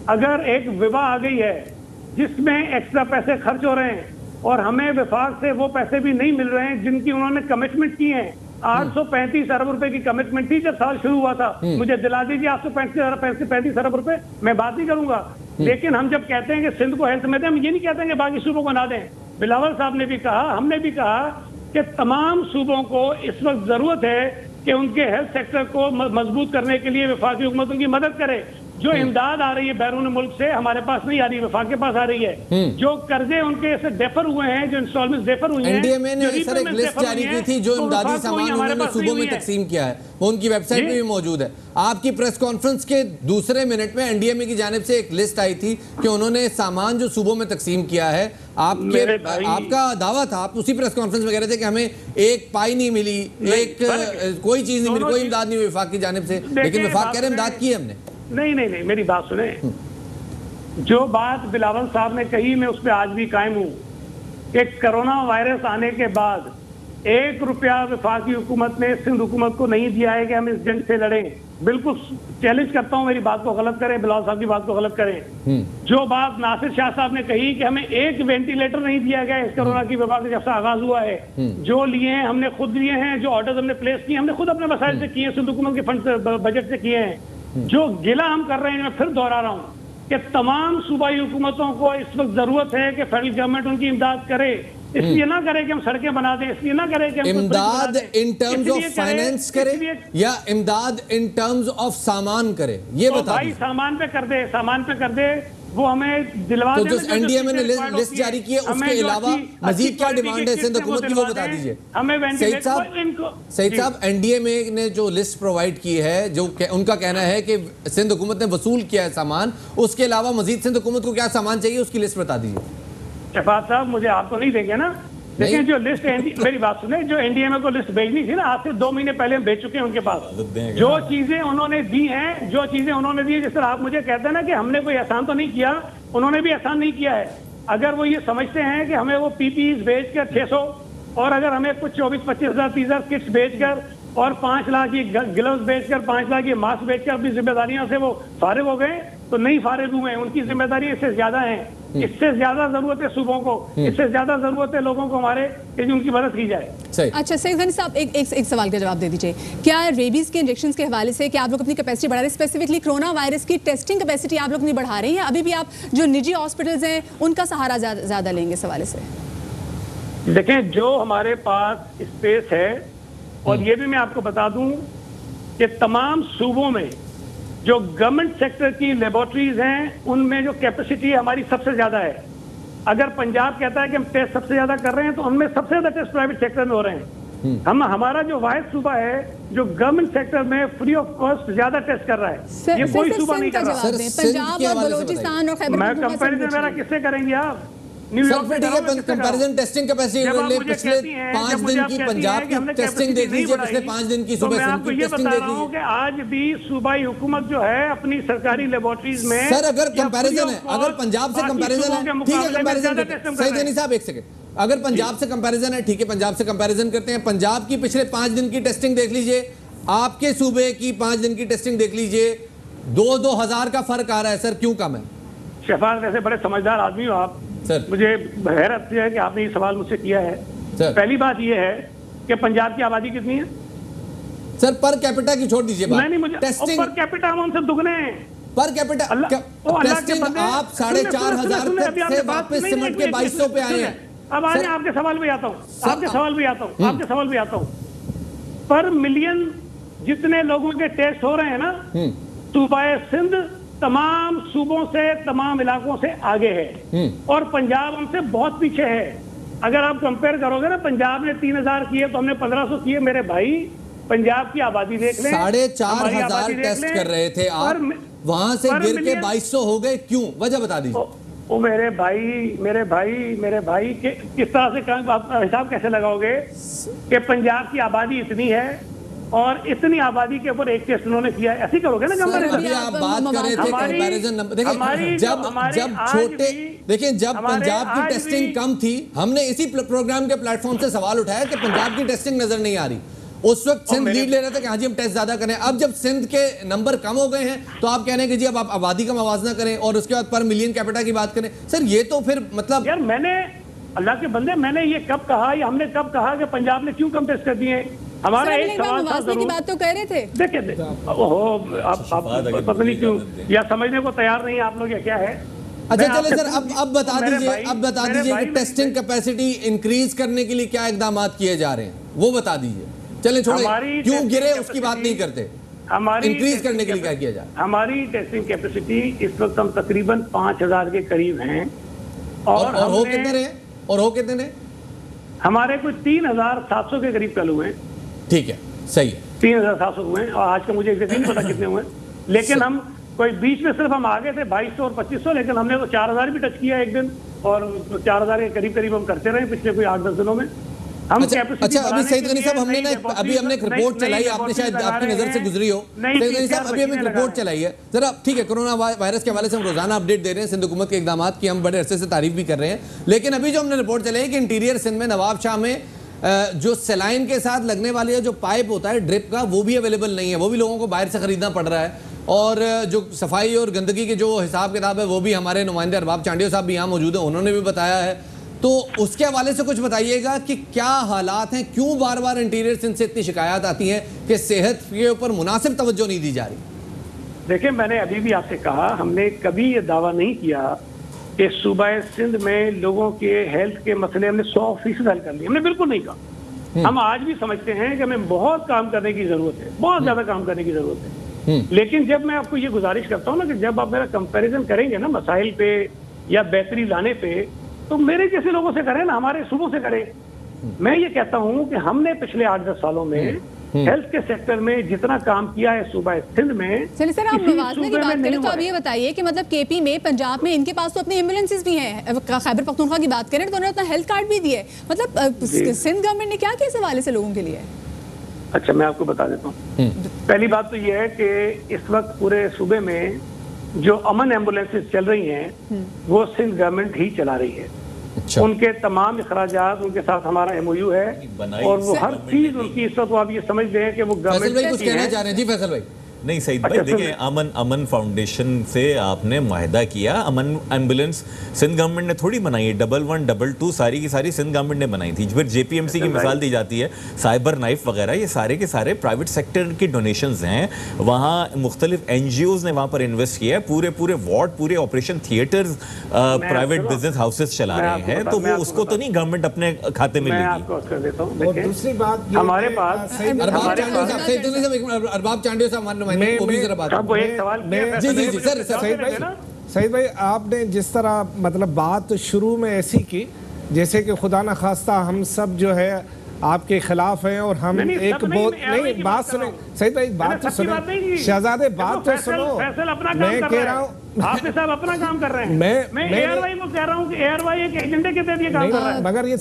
अगर एक विबा आ गई है जिसमें एक्स्ट्रा पैसे खर्च हो रहे हैं और हमें विफाक से वो पैसे भी नहीं मिल रहे हैं जिनकी उन्होंने कमिटमेंट की है। 835 अरब रुपए की कमिटमेंट थी जब साल शुरू हुआ था। मुझे दिला दीजिए 835 अरब रुपए, मैं बात नहीं करूंगा। लेकिन हम जब कहते हैं कि सिंध को हेल्थ में दें, हम ये नहीं कहते हैं कि बाकी सूबों को ना दें। बिलावल साहब ने भी कहा, हमने भी कहा कि तमाम सूबों को इस वक्त जरूरत है कि उनके हेल्थ सेक्टर को मजबूत करने के लिए वफाकी हुकूमत उनकी मदद करे। जो इमदाद आ रही है बैरून मुल्क से हमारे पास नहीं आ रही, वफाक के पास आ रही है। जो कर्जे उनके से डेफर हुए हैं, जो इंस्टॉलमेंट डेफर हुए हैं, एनडीएमए ने सर एक लिस्ट जारी की थी जो इमदादी सामान उन्होंने सूबों में तकसीम किया है, वो उनकी वेबसाइट पे भी मौजूद है। आपकी प्रेस कॉन्फ्रेंस के दूसरे मिनट में एनडीएमए की जानिब से एक लिस्ट आई थी कि उन्होंने सामान जो सूबों में तकसीम किया है, आपका दावा था, आप उसी प्रेस कॉन्फ्रेंस में कह रहे थे कि हमें एक पाई नहीं मिली, कोई चीज नहीं मिली, कोई इमदाद नहीं हुई वफाक की जानिब से, लेकिन वफाक कह रहे इमदाद की हमने। नहीं, मेरी बात सुने। जो बात बिलावल साहब ने कही, मैं उस पर आज भी कायम हूँ कि कोरोना वायरस आने के बाद 1 रुपया वफाकी हुकूमत ने सिंध हुकूमत को नहीं दिया है कि हम इस जंग से लड़ें। बिल्कुल चैलेंज करता हूँ, मेरी बात को गलत करें, बिलावल साहब की बात को गलत करें। जो बात नासिर शाह साहब ने कही कि हमें एक वेंटिलेटर नहीं दिया गया इस कोरोना की वबा से जब से आगाज हुआ है, जो लिए हैं हमने खुद लिए हैं, जो ऑर्डर्स हमने प्लेस किए हमने खुद अपने मसाइल से किए हैं, सिंध हुकूमत के फंड से, बजट से किए हैं। जो गिला हम कर रहे हैं, मैं फिर दोहरा रहा हूँ कि तमाम सूबाई हुकूमतों को इस वक्त जरूरत है कि फेडरल गवर्नमेंट उनकी इमदाद करे। इसलिए ना करे कि हम सड़कें बना दें, इसलिए ना करे कि हम इमदाद इन टर्म्स ऑफ फाइनेंस करे या इमदाद इन टर्म्स ऑफ सामान करे, ये बता भाई। सामान पे कर दे, सामान पे कर दे, वो हमें दिलवा दे। तो जो एनडीएमए ने लिस्ट जारी की है उसके अलावा मजीद क्या डिमांड है सिंध हुकूमत की, वो बता दीजिए। सईद साहब, एनडीएमए ने जो लिस्ट प्रोवाइड की है, जो उनका कहना है कि सिंध हुकूमत ने वसूल किया है सामान, उसके अलावा मजीद सिंध हुकूमत को क्या सामान चाहिए उसकी लिस्ट बता दीजिए। शफात साहब, मुझे आपको नहीं देंगे ना, लेकिन जो लिस्ट मेरी बात सुने, जो एनडीएमए को लिस्ट भेजनी थी ना, आज से 2 महीने पहले हम भेज चुके हैं उनके पास। जो चीजें उन्होंने दी हैं, जो चीजें उन्होंने दी है, जिस तरह आप मुझे कहते हैं ना कि हमने कोई एहसान तो नहीं किया, उन्होंने भी एहसान नहीं किया है। अगर वो ये समझते हैं कि हमें वो पीपीईज भेज कर 600 और अगर हमें कुछ 24-25 हज़ार 30 हज़ार किट्स बेचकर और 5 लाख की ग्लव्स बेचकर 5 लाख की मास्क बेचकर अपनी जिम्मेदारियों से वो फारिग हो गए तो नहीं फारिग हुए। उनकी जिम्मेदारी इससे ज्यादा है, इससे ज्यादा जरूरत है सूबों को, इससे ज्यादा जरूरत है लोगों को हमारे कि उनकी मदद की जाए। अच्छा सईद गनी साहब, एक सवाल का जवाब दे दीजिए। क्या रेबीज के इंजेक्शन के हवाले से क्या आप लोग अपनी कैपेसिटी बढ़ा रहे हैं? स्पेसिफिकली कोरोना वायरस की टेस्टिंग कैपेसिटी आप लोग नहीं बढ़ा रहे हैं? अभी भी आप जो निजी हॉस्पिटल्स हैं उनका सहारा ज्यादा लेंगे इस हवाले से? देखें, जो हमारे पास स्पेस है, और ये भी मैं आपको बता दूं कि तमाम सूबों में जो गवर्नमेंट सेक्टर की लेबोरेटरीज हैं उनमें जो कैपेसिटी हमारी सबसे ज्यादा है। अगर पंजाब कहता है कि हम टेस्ट सबसे ज्यादा कर रहे हैं तो उनमें सबसे ज्यादा टेस्ट प्राइवेट सेक्टर में हो रहे हैं। हमारा जो वाहिद सूबा है जो गवर्नमेंट सेक्टर में फ्री ऑफ कॉस्ट ज्यादा टेस्ट कर रहा है, ये कोई सूबा नहीं कर रहा। पंजाब और बलूचिस्तान और खैबर मैं कंपैरिजन मेरा किससे करेंगे आप? कंपैरिजन टेस्टिंग कैपेसिटी पिछले 5 दिन की पंजाब की टेस्टिंग देख लीजिए, पिछले 5 दिन की सुबह की टेस्टिंग देख लीजिए कि आज भी सूबाई हुकूमत जो है अपनी सरकारी लेबोरेटरीज में, सर अगर कंपैरिजन है, अगर पंजाब से कंपैरिजन है, ठीक है कंपैरिजन सही देनी साहब, एक सेकंड, अगर पंजाब से कंपैरिजन है, ठीक है पंजाब से कंपैरिजन करते हैं। पंजाब की पिछले 5 दिन की टेस्टिंग देख लीजिए, आपके सूबे की 5 दिन की टेस्टिंग देख लीजिए, 2-2 हज़ार का फर्क आ रहा है। सर क्यों कम है? शफाक, वैसे बड़े समझदार आदमी हो आप सर, मुझे हैरत है कि आपने ये सवाल मुझसे किया है। सर, पहली बात ये है कि पंजाब की आबादी कितनी है? सर पर कैपिटा की छोड़ दीजिए बात, नहीं मुझे टेस्टिंग पर कैपिटा हम उनसे दुगने हैं। पर कैपिटा टेस्टिंग आप 4,500 से वापस सिमट के 2,200 पे आए हैं। अब आज आपके सवाल पे आता हूँ, आपके सवाल पे आता हूँ। पर मिलियन जितने लोगों के टेस्ट हो रहे हैं ना, सूबाए सिंध तमाम सूबों से, तमाम इलाकों से आगे है और पंजाब हमसे बहुत पीछे है। अगर आप कंपेयर करोगे ना, पंजाब ने 3,000 किए तो हमने 1,500 किए। मेरे भाई पंजाब की आबादी देख लें, 4,500 टेस्ट कर रहे थे आप, वहां से गिर के 2,200 हो गए, क्यों? वजह बता दीजिए। ओ मेरे भाई किस तरह से आप हिसाब कैसे लगाओगे कि पंजाब की आबादी इतनी है और इतनी आबादी के ऊपर एक टेस्ट उन्होंने किया है? ऐसे करोगे ना कंपैरिजन। आप बात कर रहे थे कंपैरिजन नंबर, देखिए जब छोटे, देखिए जब पंजाब की टेस्टिंग कम थी, हमने इसी प्रोग्राम के प्लेटफॉर्म से सवाल उठाया कि पंजाब की टेस्टिंग नजर नहीं आ रही। उस वक्त सिंध लीड ले रहे थे कि हाँ जी हम टेस्ट ज्यादा करें। अब जब सिंध के नंबर कम हो गए हैं तो आप कह रहे हैं कि जी अब आप आबादी का मवाजना करें और उसके बाद पर मिलियन कैपिटा की बात करें। सर ये तो फिर मतलब, यार मैंने अल्लाह के बंदे, मैंने ये कब कहा या हमने कब कहा कि पंजाब ने क्यों कम टेस्ट कर दिए? हमारा एक सवाल था की बात तो कह रहे थे। देखिए आप पता नहीं क्यों या समझने को तैयार नहीं आप लोग, या क्या है? अच्छा चले सर, अब बता दीजिए कि टेस्टिंग कैपेसिटी इंक्रीज करने के लिए क्या इकदाम किए जा रहे हैं, वो बता दीजिए। चले छोड़े, क्यों गिरे उसकी बात नहीं करते, हमारी इंक्रीज करने के लिए क्या किया जाए? हमारी टेस्टिंग कैपेसिटी इस वक्त हम तकरीबन 5,000 के करीब हैं और हो कितने रहे? और हो कितने रहे? हमारे कुछ 3,700 के करीब कल हुए हैं। ठीक है, सही है, 3,700 हुए हैं और आज का मुझे एग्जैक्ट नहीं पता कितने हुए, लेकिन हम कोई बीच में सिर्फ हम आगे थे 2,200 और 2,500, लेकिन हमने तो 4,000 भी टच किया एक दिन और 4,000 के करीब करीब हम करते रहे पिछले कोई 8-10 दिनों में। हम अच्छा अभी सईद गनी साहब हमने एक रिपोर्ट चलाई, आपने शायद आपकी नजर से गुजरी हो। सईद गनी साहब अभी हमने एक रिपोर्ट चलाई है, जरा ठीक है, कोरोना वायरस के हवाले से हम रोजाना अपडेट दे रहे हैं सिंध हुकूमत के इकदाम की, हम बड़े अरसे से तारीफ भी कर रहे हैं, लेकिन अभी जो हमने रिपोर्ट चलाई है कि इंटीरियर सिंध में नवाब शाह में जो सलाइन के साथ लगने वाले जो पाइप होता है ड्रिप का, वो भी अवेलेबल नहीं है, वो भी लोगों को बाहर से खरीदना पड़ रहा है। और जो सफाई और गंदगी के जो हिसाब किताब है वो भी हमारे नुमाइंदे अरबाब चांडियो साहब भी यहाँ मौजूद हैं, उन्होंने भी बताया है। तो उसके हवाले से कुछ बताइएगा कि क्या हालात हैं, क्यों बार बार इंटीरियर सिंध से इतनी शिकायत आती हैं कि सेहत के ऊपर मुनासिब तवज्जो नहीं दी जा रही? देखिए, मैंने अभी भी आपसे कहा, हमने कभी ये दावा नहीं किया कि सूबा सिंध में लोगों के हेल्थ के मसले हमने 100% हल कर लिए, हमने बिल्कुल नहीं कहा। हम आज भी समझते हैं कि हमें बहुत काम करने की जरूरत है, बहुत ज्यादा काम करने की जरूरत है। लेकिन जब मैं आपको ये गुजारिश करता हूँ ना कि जब आप मेरा कंपैरिजन करेंगे ना मसाइल पे या बेहतरी लाने पे, तो मेरे जैसे लोगों से करें ना, हमारे सूबों से करें। मैं ये कहता हूँ कि हमने पिछले 8-10 सालों में हेल्थ के सेक्टर में जितना काम किया है सूबा सिंध में। चलिए सर, आप मुवाज़ने की बात करें तो आप ये बताइए कि मतलब केपी में, पंजाब में इनके पास तो अपनी एम्बुलेंसेज भी हैं, खैबर पख्तूनख्वा की बात करें तो उन्होंने अपना हेल्थ कार्ड भी दिए, मतलब सिंध गवर्नमेंट ने क्या किया इस हवाले से लोगों के लिए? अच्छा, मैं आपको बता देता हूँ। पहली बात तो ये है कि इस वक्त पूरे सूबे में जो अमन एम्बुलेंसेज चल रही हैं वो सिंध गवर्नमेंट ही चला रही है। उनके तमाम अखराजात, उनके साथ हमारा MOU है और वो हर चीज उनकी, इस वक्त आप ये समझ लें कि वो गवर्नमेंट कुछ कहना चाह रहे हैं। जी फैसल भाई। नहीं सईद भाई, देखिए अमन फाउंडेशन से आपने मुआहदा किया, अमन एम्बुलेंस सिंध गवर्नमेंट ने थोड़ी बनाई है, 11, 22 सारी की सारी सिंध गवर्नमेंट ने बनाई थी। फिर JPMC की मिसाल दी जाती है, साइबर नाइफ वगैरह, ये सारे के सारे प्राइवेट सेक्टर की डोनेशंस हैं। वहाँ मुख्तलिफ NGOs ने वहाँ पर इन्वेस्ट किया है, पूरे वार्ड, पूरे operation theatres private business houses चला रहे हैं, तो वो उसको तो नहीं गवर्नमेंट अपने खाते में लेगी। और दूसरी बात हमारे पास अरबाब चांडियो साहब सईद भाई, आपने जिस तरह मतलब बात शुरू में ऐसी की जैसे कि खुदा न खास्ता हम सब जो है आपके खिलाफ हैं और हम एक बहुत नहीं, बात सुने सईद भाई, बात तो सुनो शहजादे, बात तो सुनो। मैं कह रहा हूँ आपके साहब अपना काम कर रहे हैं, मैं एयरवाई को कह रहा हूँ कि एयरवाई एक एजेंडे के तहत ये काम कर रहा है, मगर ये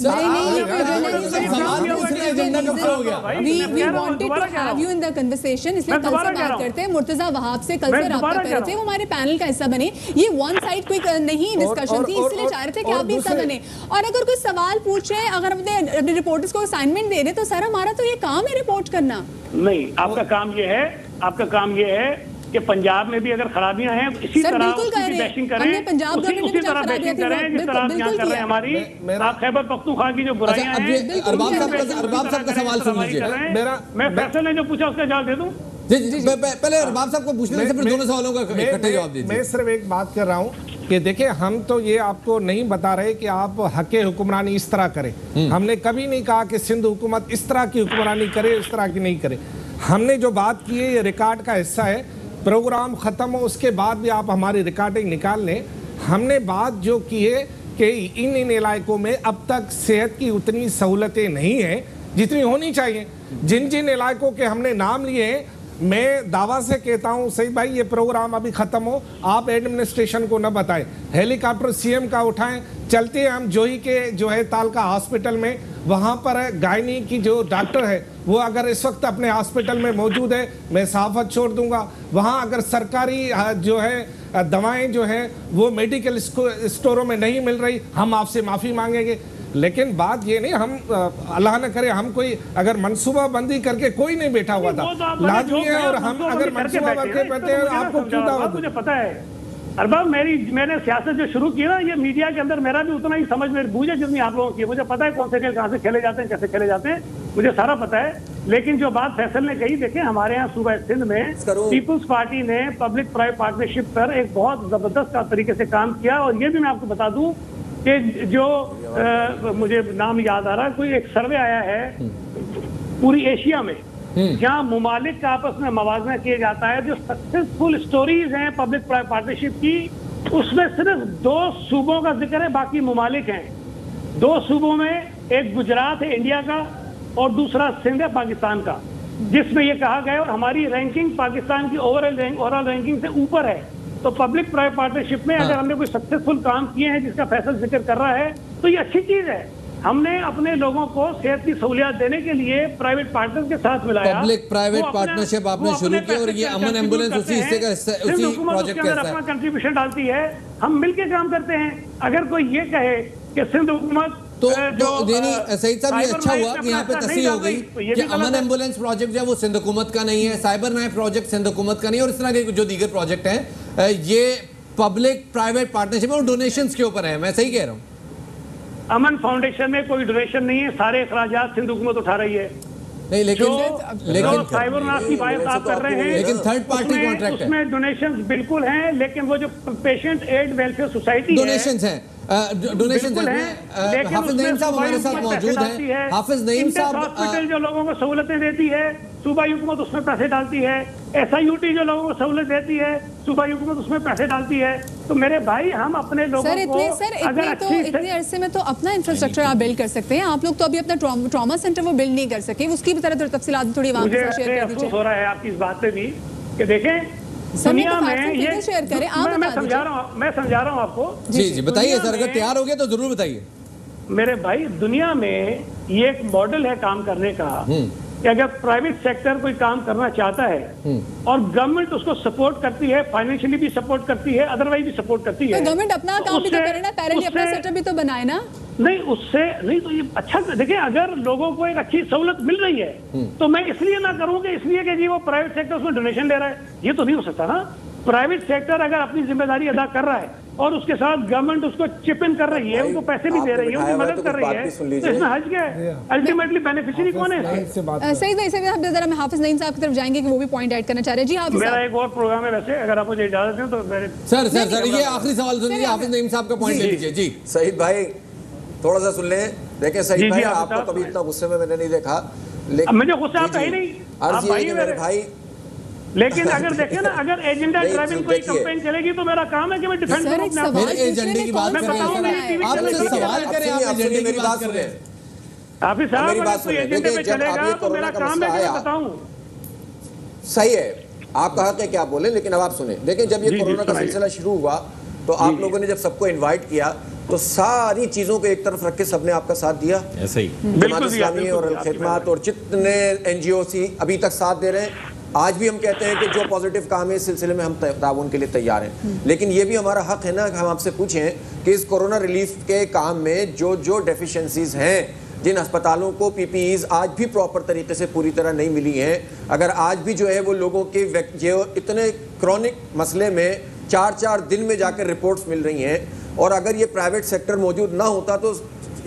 मुर्तजा वहाब से कल से रब्ता कर रहे थे, वो हमारे पैनल का हिस्सा बने। ये वन साइड कोई नहीं डिस्कशन थी, इसलिए चाह रहे थे कि आप भी हिस्सा बने। और अगर कोई सवाल पूछ रहे हैं, अगर अपने रिपोर्टर्स को असाइनमेंट दे रहे तो सर हमारा तो ये काम है रिपोर्ट करना। नहीं, आपका काम ये है कि पंजाब में भी अगर खराबियां हैं इसी तरह बैशिंग करें, पंजाब उसी तरह बैशिंग करें जिस तरह आप यहाँ कर रहे हैं हमारी। आप खैबर पख्तूनख्वा की जो बुराइयां हैं, अरबाब साहब का सवाल सुन लीजिए। मैं फैसल ने जो पूछा उसका जवाब दे दूं। जी पहले अरबाब साहब को पूछने से फिर दोनों सवालों का इकट्ठे जवाब दीजिए। मैं सिर्फ एक बात कर रहा हूँ कि देखिए, हम तो ये आपको नहीं बता रहे कि आप हक़े हुक्मरानी इस तरह करें। हमने कभी नहीं कहा कि सिंध हुकूमत इस तरह की हुक्मरानी करे, इस तरह की नहीं करे। हमने जो बात की है ये रिकॉर्ड का हिस्सा है, प्रोग्राम ख़त्म हो उसके बाद भी आप हमारी रिकॉर्डिंग निकाल लें। हमने बात जो की है कि इन इलाकों में अब तक सेहत की उतनी सहूलतें नहीं हैं जितनी होनी चाहिए। जिन इलाकों के हमने नाम लिए हैं, मैं दावा से कहता हूं सही भाई, ये प्रोग्राम अभी खत्म हो, आप एडमिनिस्ट्रेशन को न बताएं, हेलीकॉप्टर CM का उठाएं, चलते हैं हम जोही के जो है तालका हॉस्पिटल में, वहां पर गायनी की जो डॉक्टर है वो अगर इस वक्त अपने हॉस्पिटल में मौजूद है, मैं साफत छोड़ दूंगा। वहां अगर सरकारी जो है दवाएं जो है वो मेडिकल स्टोरों में नहीं मिल रही, हम आपसे माफ़ी मांगेंगे। लेकिन बात ये नहीं, हम अल्लाह न करे हम कोई अगर मनसूबा बंदी करके कोई नहीं बैठा हुआ था, लाजमी है। और हम अगर मनसूबा करके बैठे हैं आपको क्यों दावत? मुझे पता है अरबाब, मैंने सियासत जो शुरू की ना, ये मीडिया के अंदर मेरा भी उतना ही समझ में बूझे जितनी आप लोगों की। मुझे पता है कौन से खेल कहाँ से खेले जाते हैं, कैसे खेले जाते हैं, मुझे सारा पता है। लेकिन जो बात फैसल ने कही, देखें हमारे यहाँ सूबा सिंध में पीपुल्स पार्टी ने पब्लिक प्राइवेट पार्टनरशिप पर एक बहुत जबरदस्त तरीके से काम किया। और ये भी मैं आपको बता दूं कि जो मुझे नाम याद आ रहा है, कोई एक सर्वे आया है पूरी एशिया में जहां मुमालिक का आपस में मवाजना किया जाता है, जो सक्सेसफुल स्टोरीज हैं पब्लिक प्राइवेट पार्टनरशिप की, उसमें सिर्फ 2 सूबों का जिक्र है, बाकी मुमालिक हैं। 2 सूबों में एक गुजरात है इंडिया का और दूसरा सिंध है पाकिस्तान का, जिसमें यह कहा गया और हमारी रैंकिंग पाकिस्तान की ओवरऑल रैंकिंग से ऊपर है। तो पब्लिक प्राइवेट पार्टनरशिप में अगर हमने कोई सक्सेसफुल काम किए हैं जिसका फैसल जिक्र कर रहा है तो ये अच्छी चीज है। हमने अपने लोगों को सेहत की सहूलियत देने के लिए प्राइवेट पार्टनर के साथ मिलाया। पब्लिक प्राइवेट पार्टनरशिप आपने शुरू की और ये अमन एम्बुलेंस उसी हिस्से का उसी प्रोजेक्ट का अपना कंट्रीब्यूशन डालती है, हम मिलकर काम करते हैं। अगर कोई ये कहे कि सिंध हुकूमत तो सईद साहब, ये अच्छा हुआ कि यहाँ पे तस्लीह हो गई कि अमन एम्बुलेंस प्रोजेक्ट जो है वो सिंध हुकूमत का नहीं है, साइबर नाइफ प्रोजेक्ट सिंध हुकूमत का नहीं, और इस तरह के जो दीगर प्रोजेक्ट हैं ये पब्लिक प्राइवेट पार्टनरशिप और डोनेशंस के ऊपर है। मैं सही कह रहा हूँ? अमन फाउंडेशन में कोई डोनेशन नहीं है, सारे अखराजात सिंध हुकूमत उठा रही है। नहीं, लेकिन साइबर नाइफ की बात आप कर रहे हैं, लेकिन थर्ड पार्टी कॉन्ट्रैक्ट है, उसमें डोनेशंस बिल्कुल हैं। लेकिन वो जो patient aid welfare society donations हैं, डोनेशन है। हाफिज नईम साहब हमारे साथ मौजूद हैं। हाफिज नईम साहब, हॉस्पिटल जो लोगों को सहूलतें देती है सूबाई हुकूमत उसमें पैसे डालती है, SIUT जो लोगों को सहूलत देती है सूबाई हुकूमत उसमें पैसे डालती है। तो मेरे भाई, हम अपने लोगों को इतने अरसे में तो अपना इंफ्रास्ट्रक्चर आप बिल्ड कर सकते हैं। आप लोग तो अभी अपना ट्रॉमा सेंटर वो बिल्ड नहीं कर सके, उसकी भी तरह तफसीलात थोड़ी शेयर कर दीजिए। हो रहा है आपकी इस बात पे भी कि देखें दुनिया में ये शेयर करें, आप मैं समझा रहा हूँ आपको। जी बताइए सर, अगर तैयार हो गए तो जरूर बताइए। मेरे भाई, दुनिया में ये एक मॉडल है काम करने का कि अगर प्राइवेट सेक्टर कोई काम करना चाहता है और गवर्नमेंट उसको सपोर्ट करती है, फाइनेंशियली भी सपोर्ट करती है, अदरवाइज भी सपोर्ट करती है, गवर्नमेंट अपना काम भी तो करे ना, पैरेंटली अपना सेक्टर भी तो बनाए ना। नहीं उससे नहीं तो ये अच्छा देखिए, अगर लोगों को एक अच्छी सहूलत मिल रही है तो मैं इसलिए ना करूं कि इसलिए कि जी वो प्राइवेट सेक्टर उसमें डोनेशन ले रहा है, ये तो नहीं हो सकता ना। प्राइवेट सेक्टर अगर अपनी जिम्मेदारी अदा कर रहा है और उसके साथ गवर्नमेंट उसको चिप इन कर रही है, उनको पैसे भी दे रही है, उनकी मदद कर रही है, तो इसमें हर्ज क्या है? अल्टीमेटली बेनिफिशियरी कौन है? सही भाई, जरा मैं हाफिज नईम साहब की तरफ जाएंगे कि वो भी पॉइंट ऐड करना चाह रहे हैं। जी हाफिज मेरा एक और प्रोग्राम है वैसे, अगर आप मुझे इजाजत दें तो मेरे सर ये आखिरी सवाल सुनिए, हाफिज नईम साहब का पॉइंट ले लीजिए। जी सईद भाई थोड़ा सा सुन लें। देखें सईद भाई, आपको कभी इतना गुस्से में मैंने नहीं देखा, लेकिन मुझे गुस्सा आता ही नहीं, आप मेरे भाई। लेकिन अगर देखें ना, अगर एजेंडा ड्राइविंग कोई कैंपेन चलेगी तो मेरा काम है कि मैं डिफेंड करूं अपने आप को। एजेंडे की बात कर रहे हैं, आपसे सवाल करें, आप एजेंडे की बात कर रहे हैं। हाफिज साहब, अगर कोई एजेंडे पे चलेगा तो मेरा काम है कि मैं बताऊं। सही है, आपका हक है कि आप बोले, लेकिन अब आप सुने। देखिए, जब ये कोरोना का सिलसिला शुरू हुआ तो आप लोगों ने जब सबको इनवाइट किया तो सारी चीजों को एक तरफ रख के सबने आपका साथ दिया। ऐसे ही जमात इस्लामी और अल-खिदमत और जितने NGO अभी तक साथ दे रहे हैं। आज भी हम कहते हैं कि जो पॉजिटिव काम है इस सिलसिले में हम ताउन के लिए तैयार हैं, लेकिन ये भी हमारा हक है ना कि हम आपसे पूछें कि इस कोरोना रिलीफ के काम में जो जो डेफिशिएंसीज हैं, जिन अस्पतालों को PPEs आज भी प्रॉपर तरीके से पूरी तरह नहीं मिली हैं, अगर आज भी जो है वो लोगों के जो इतने क्रॉनिक मसले में 4-4 दिन में जाकर रिपोर्ट्स मिल रही हैं, और अगर ये प्राइवेट सेक्टर मौजूद ना होता तो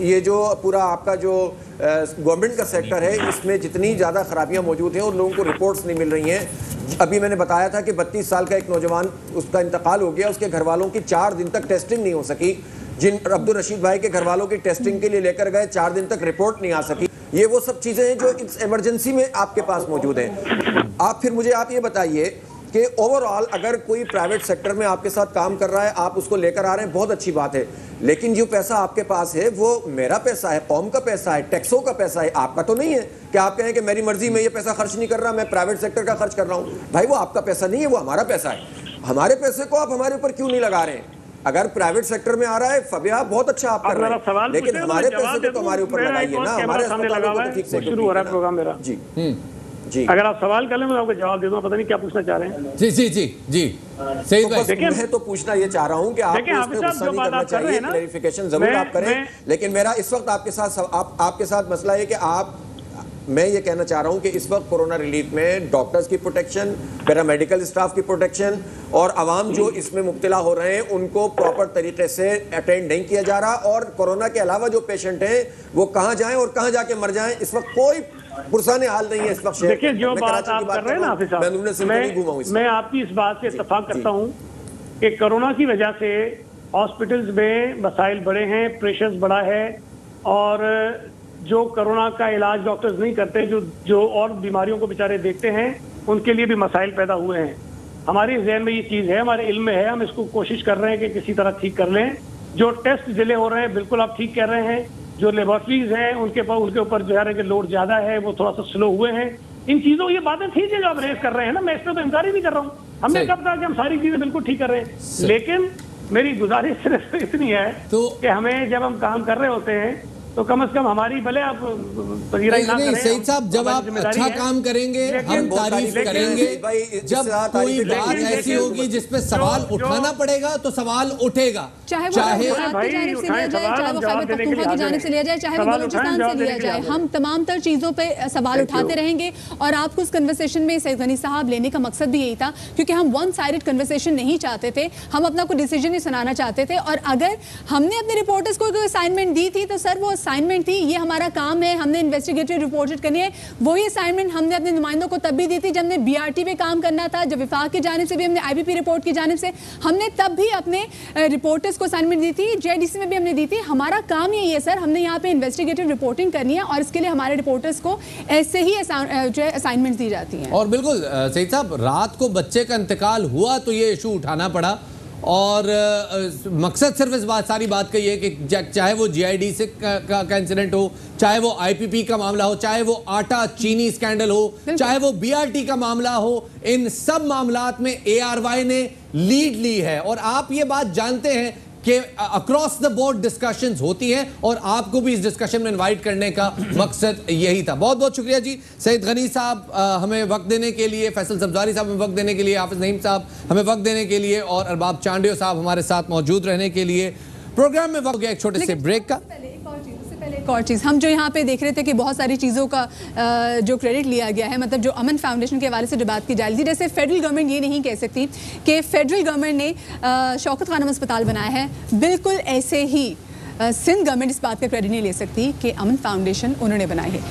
ये जो पूरा आपका जो गवर्नमेंट का सेक्टर है इसमें जितनी ज़्यादा खराबियां मौजूद हैं और लोगों को रिपोर्ट्स नहीं मिल रही हैं। अभी मैंने बताया था कि 32 साल का एक नौजवान, उसका इंतकाल हो गया, उसके घर वालों की 4 दिन तक टेस्टिंग नहीं हो सकी। जिन अब्दुल रशीद भाई के घर वालों की टेस्टिंग के लिए लेकर गए, 4 दिन तक रिपोर्ट नहीं आ सकी। ये वो सब चीज़ें हैं जो इस इमरजेंसी में आपके पास मौजूद हैं। आप फिर मुझे आप ये बताइए कि ओवरऑल अगर कोई प्राइवेट सेक्टर में आपके साथ काम कर रहा है, आप उसको लेकर आ रहे हैं, बहुत अच्छी बात है, लेकिन जो पैसा आपके पास है वो मेरा पैसा है, कौम का पैसा है, टैक्सों का पैसा है, आपका तो नहीं है कि आप कहें कि मेरी मर्जी में ये पैसा खर्च नहीं कर रहा, मैं प्राइवेट सेक्टर का खर्च कर रहा हूँ। भाई वो आपका पैसा नहीं है, वो हमारा पैसा है। हमारे पैसे को आप हमारे ऊपर क्यों नहीं लगा रहे हैं? अगर प्राइवेट सेक्टर में आ रहा है फबिया बहुत अच्छा आप कर रहे हैं, लेकिन हमारे पैसे को तो हमारे ऊपर लगाइए ना, हमारे अस्पतालों को ठीक से शुरू हो रहा है प्रोग्राम मेरा। जी जी, अगर आप सवाल कर लें मैं आपको जवाब दे दूंगा, पता नहीं क्या पूछना चाह रहे हैं। जी जी जी जी सही बात। मैं तो पूछना ये चाह रहा हूं कि आप इसमें गुस्सा नहीं करना चाहिए, क्लैरिफिकेशन जरूर आप करें, लेकिन मेरा इस वक्त आपके साथ मसला है कि मैं ये कहना चाह रहा हूं कि इस वक्त कोरोना रिलीफ में डॉक्टर्स की प्रोटेक्शन, पैरामेडिकल स्टाफ की प्रोटेक्शन और आवाम जो इसमें मुब्तला हो रहे हैं उनको प्रॉपर तरीके से अटेंड नहीं किया जा रहा, और कोरोना के अलावा जो पेशेंट हैं वो कहाँ जाएं और कहाँ जाके मर जाएं, इस वक्त कोई पुरसाने हाल नहीं है इस वक्त। देखिए जो बात आप कर रहे हैं ना हाफिज साहब, मैं आपकी इस बात से इत्तेफाक करता हूँ कि कोरोना की वजह से हॉस्पिटल्स में मसाइल बड़े हैं, प्रेशर्स बड़ा है, और जो कोरोना का इलाज डॉक्टर्स नहीं करते, जो और बीमारियों को बेचारे देखते हैं, उनके लिए भी मसाइल पैदा हुए हैं। हमारे जहन में ये चीज़ है, हमारे इल्म में है, हम इसको कोशिश कर रहे हैं कि किसी तरह ठीक कर लें। जो टेस्ट डिले हो रहे हैं, बिल्कुल आप ठीक कह रहे हैं, जो लेबोरेटरीज हैं उनके ऊपर जो है कि लोड ज़्यादा है, वो थोड़ा सा स्लो हुए हैं। इन चीज़ों ये बातें थी जो आप रेस कर रहे हैं ना, मैं इस पर तो इनकार ही नहीं कर रहा हूँ। हमने कब कहा कि हम सारी चीज़ें बिल्कुल ठीक कर रहे हैं, लेकिन मेरी गुजारिश सिर्फ इतनी है कि हमें जब हम काम कर रहे होते हैं तो कम से कम हमारी भले आप नहीं सईद साहब, जब आप अच्छा काम करेंगे हम तारीफ करेंगे, जब कोई बात ऐसी होगी जिसपे सवाल उठाना पड़ेगा तो सवाल उठेगा, चाहे वो आपकी जानिब से लिया जाए, चाहे वो खैबर पख्तूनख्वा की जानिब से लिया जाए, चाहे वो बलूचिस्तान से लिया जाए, हम तमाम तर चीज़ों पे सवाल उठाते रहेंगे। और आपको उस कन्वर्सेशन में सईद गनी साहब लेने का मकसद भी यही था, क्योंकि हम वन साइडेड कन्वर्सेशन नहीं चाहते थे, हम अपना कोई डिसीजन नहीं सुनाना चाहते थे। और अगर हमने अपने रिपोर्टर्स को कोई असाइनमेंट दी थी तो सर वो असाइनमेंट थी, ये हमारा काम है, हमने इन्वेस्टिगेटिव रिपोर्ट करनी है। वही असाइनमेंट हमने अपने नुमाइंदों को तब भी दी थी जब हमने BRT पे काम करना था, जब विफाक की जानिब से भी हमने IBP रिपोर्ट की जानिब से हमने तब भी अपने रिपोर्टर्स को असाइनमेंट दी थी, JDC में भी हमने दी थी। हमारा काम यही है सर, हमने यहाँ पे इन्वेस्टिगेटिव रिपोर्टिंग करनी है और इसके लिए हमारे रिपोर्टर्स को ऐसे ही जो है असाइनमेंट दी जाती हैं। और बिल्कुल सईद साहब, रात को बच्चे का इंतकाल हुआ तो ये इशू उठाना पड़ा, और मकसद सिर्फ इस सारी बात का ये कि चाहे वो GIDC का इंसिडेंट हो, चाहे वो IPP का मामला हो, चाहे वो आटा चीनी स्कैंडल हो, चाहे वो BRT का मामला हो, इन सब मामलात में ARY ने लीड ली है। और आप ये बात जानते हैं कि अक्रॉस द बोर्ड डिस्कशंस होती हैं और आपको भी इस डिस्कशन में इनवाइट करने का मकसद यही था। बहुत बहुत शुक्रिया जी। सईद गनी साहब हमें वक्त देने के लिए, फैसल सब्जारी साहब हमें वक्त देने के लिए, हाफिज नईम साहब हमें वक्त देने के लिए और अरबाब चांडियो साहब हमारे साथ मौजूद रहने के लिए। प्रोग्राम में वक्त हो गया एक छोटे से ब्रेक का। एक और चीज़ हम जो यहाँ पे देख रहे थे कि बहुत सारी चीज़ों का जो क्रेडिट लिया गया है, मतलब जो अमन फाउंडेशन के हवाले से जो बात की जा रही थी, जैसे फेडरल गवर्नमेंट ये नहीं कह सकती कि फेडरल गवर्नमेंट ने शौकत खानम अस्पताल बनाया है, बिल्कुल ऐसे ही सिंध गवर्नमेंट इस बात का क्रेडिट नहीं ले सकती कि अमन फाउंडेशन उन्होंने बनाई है।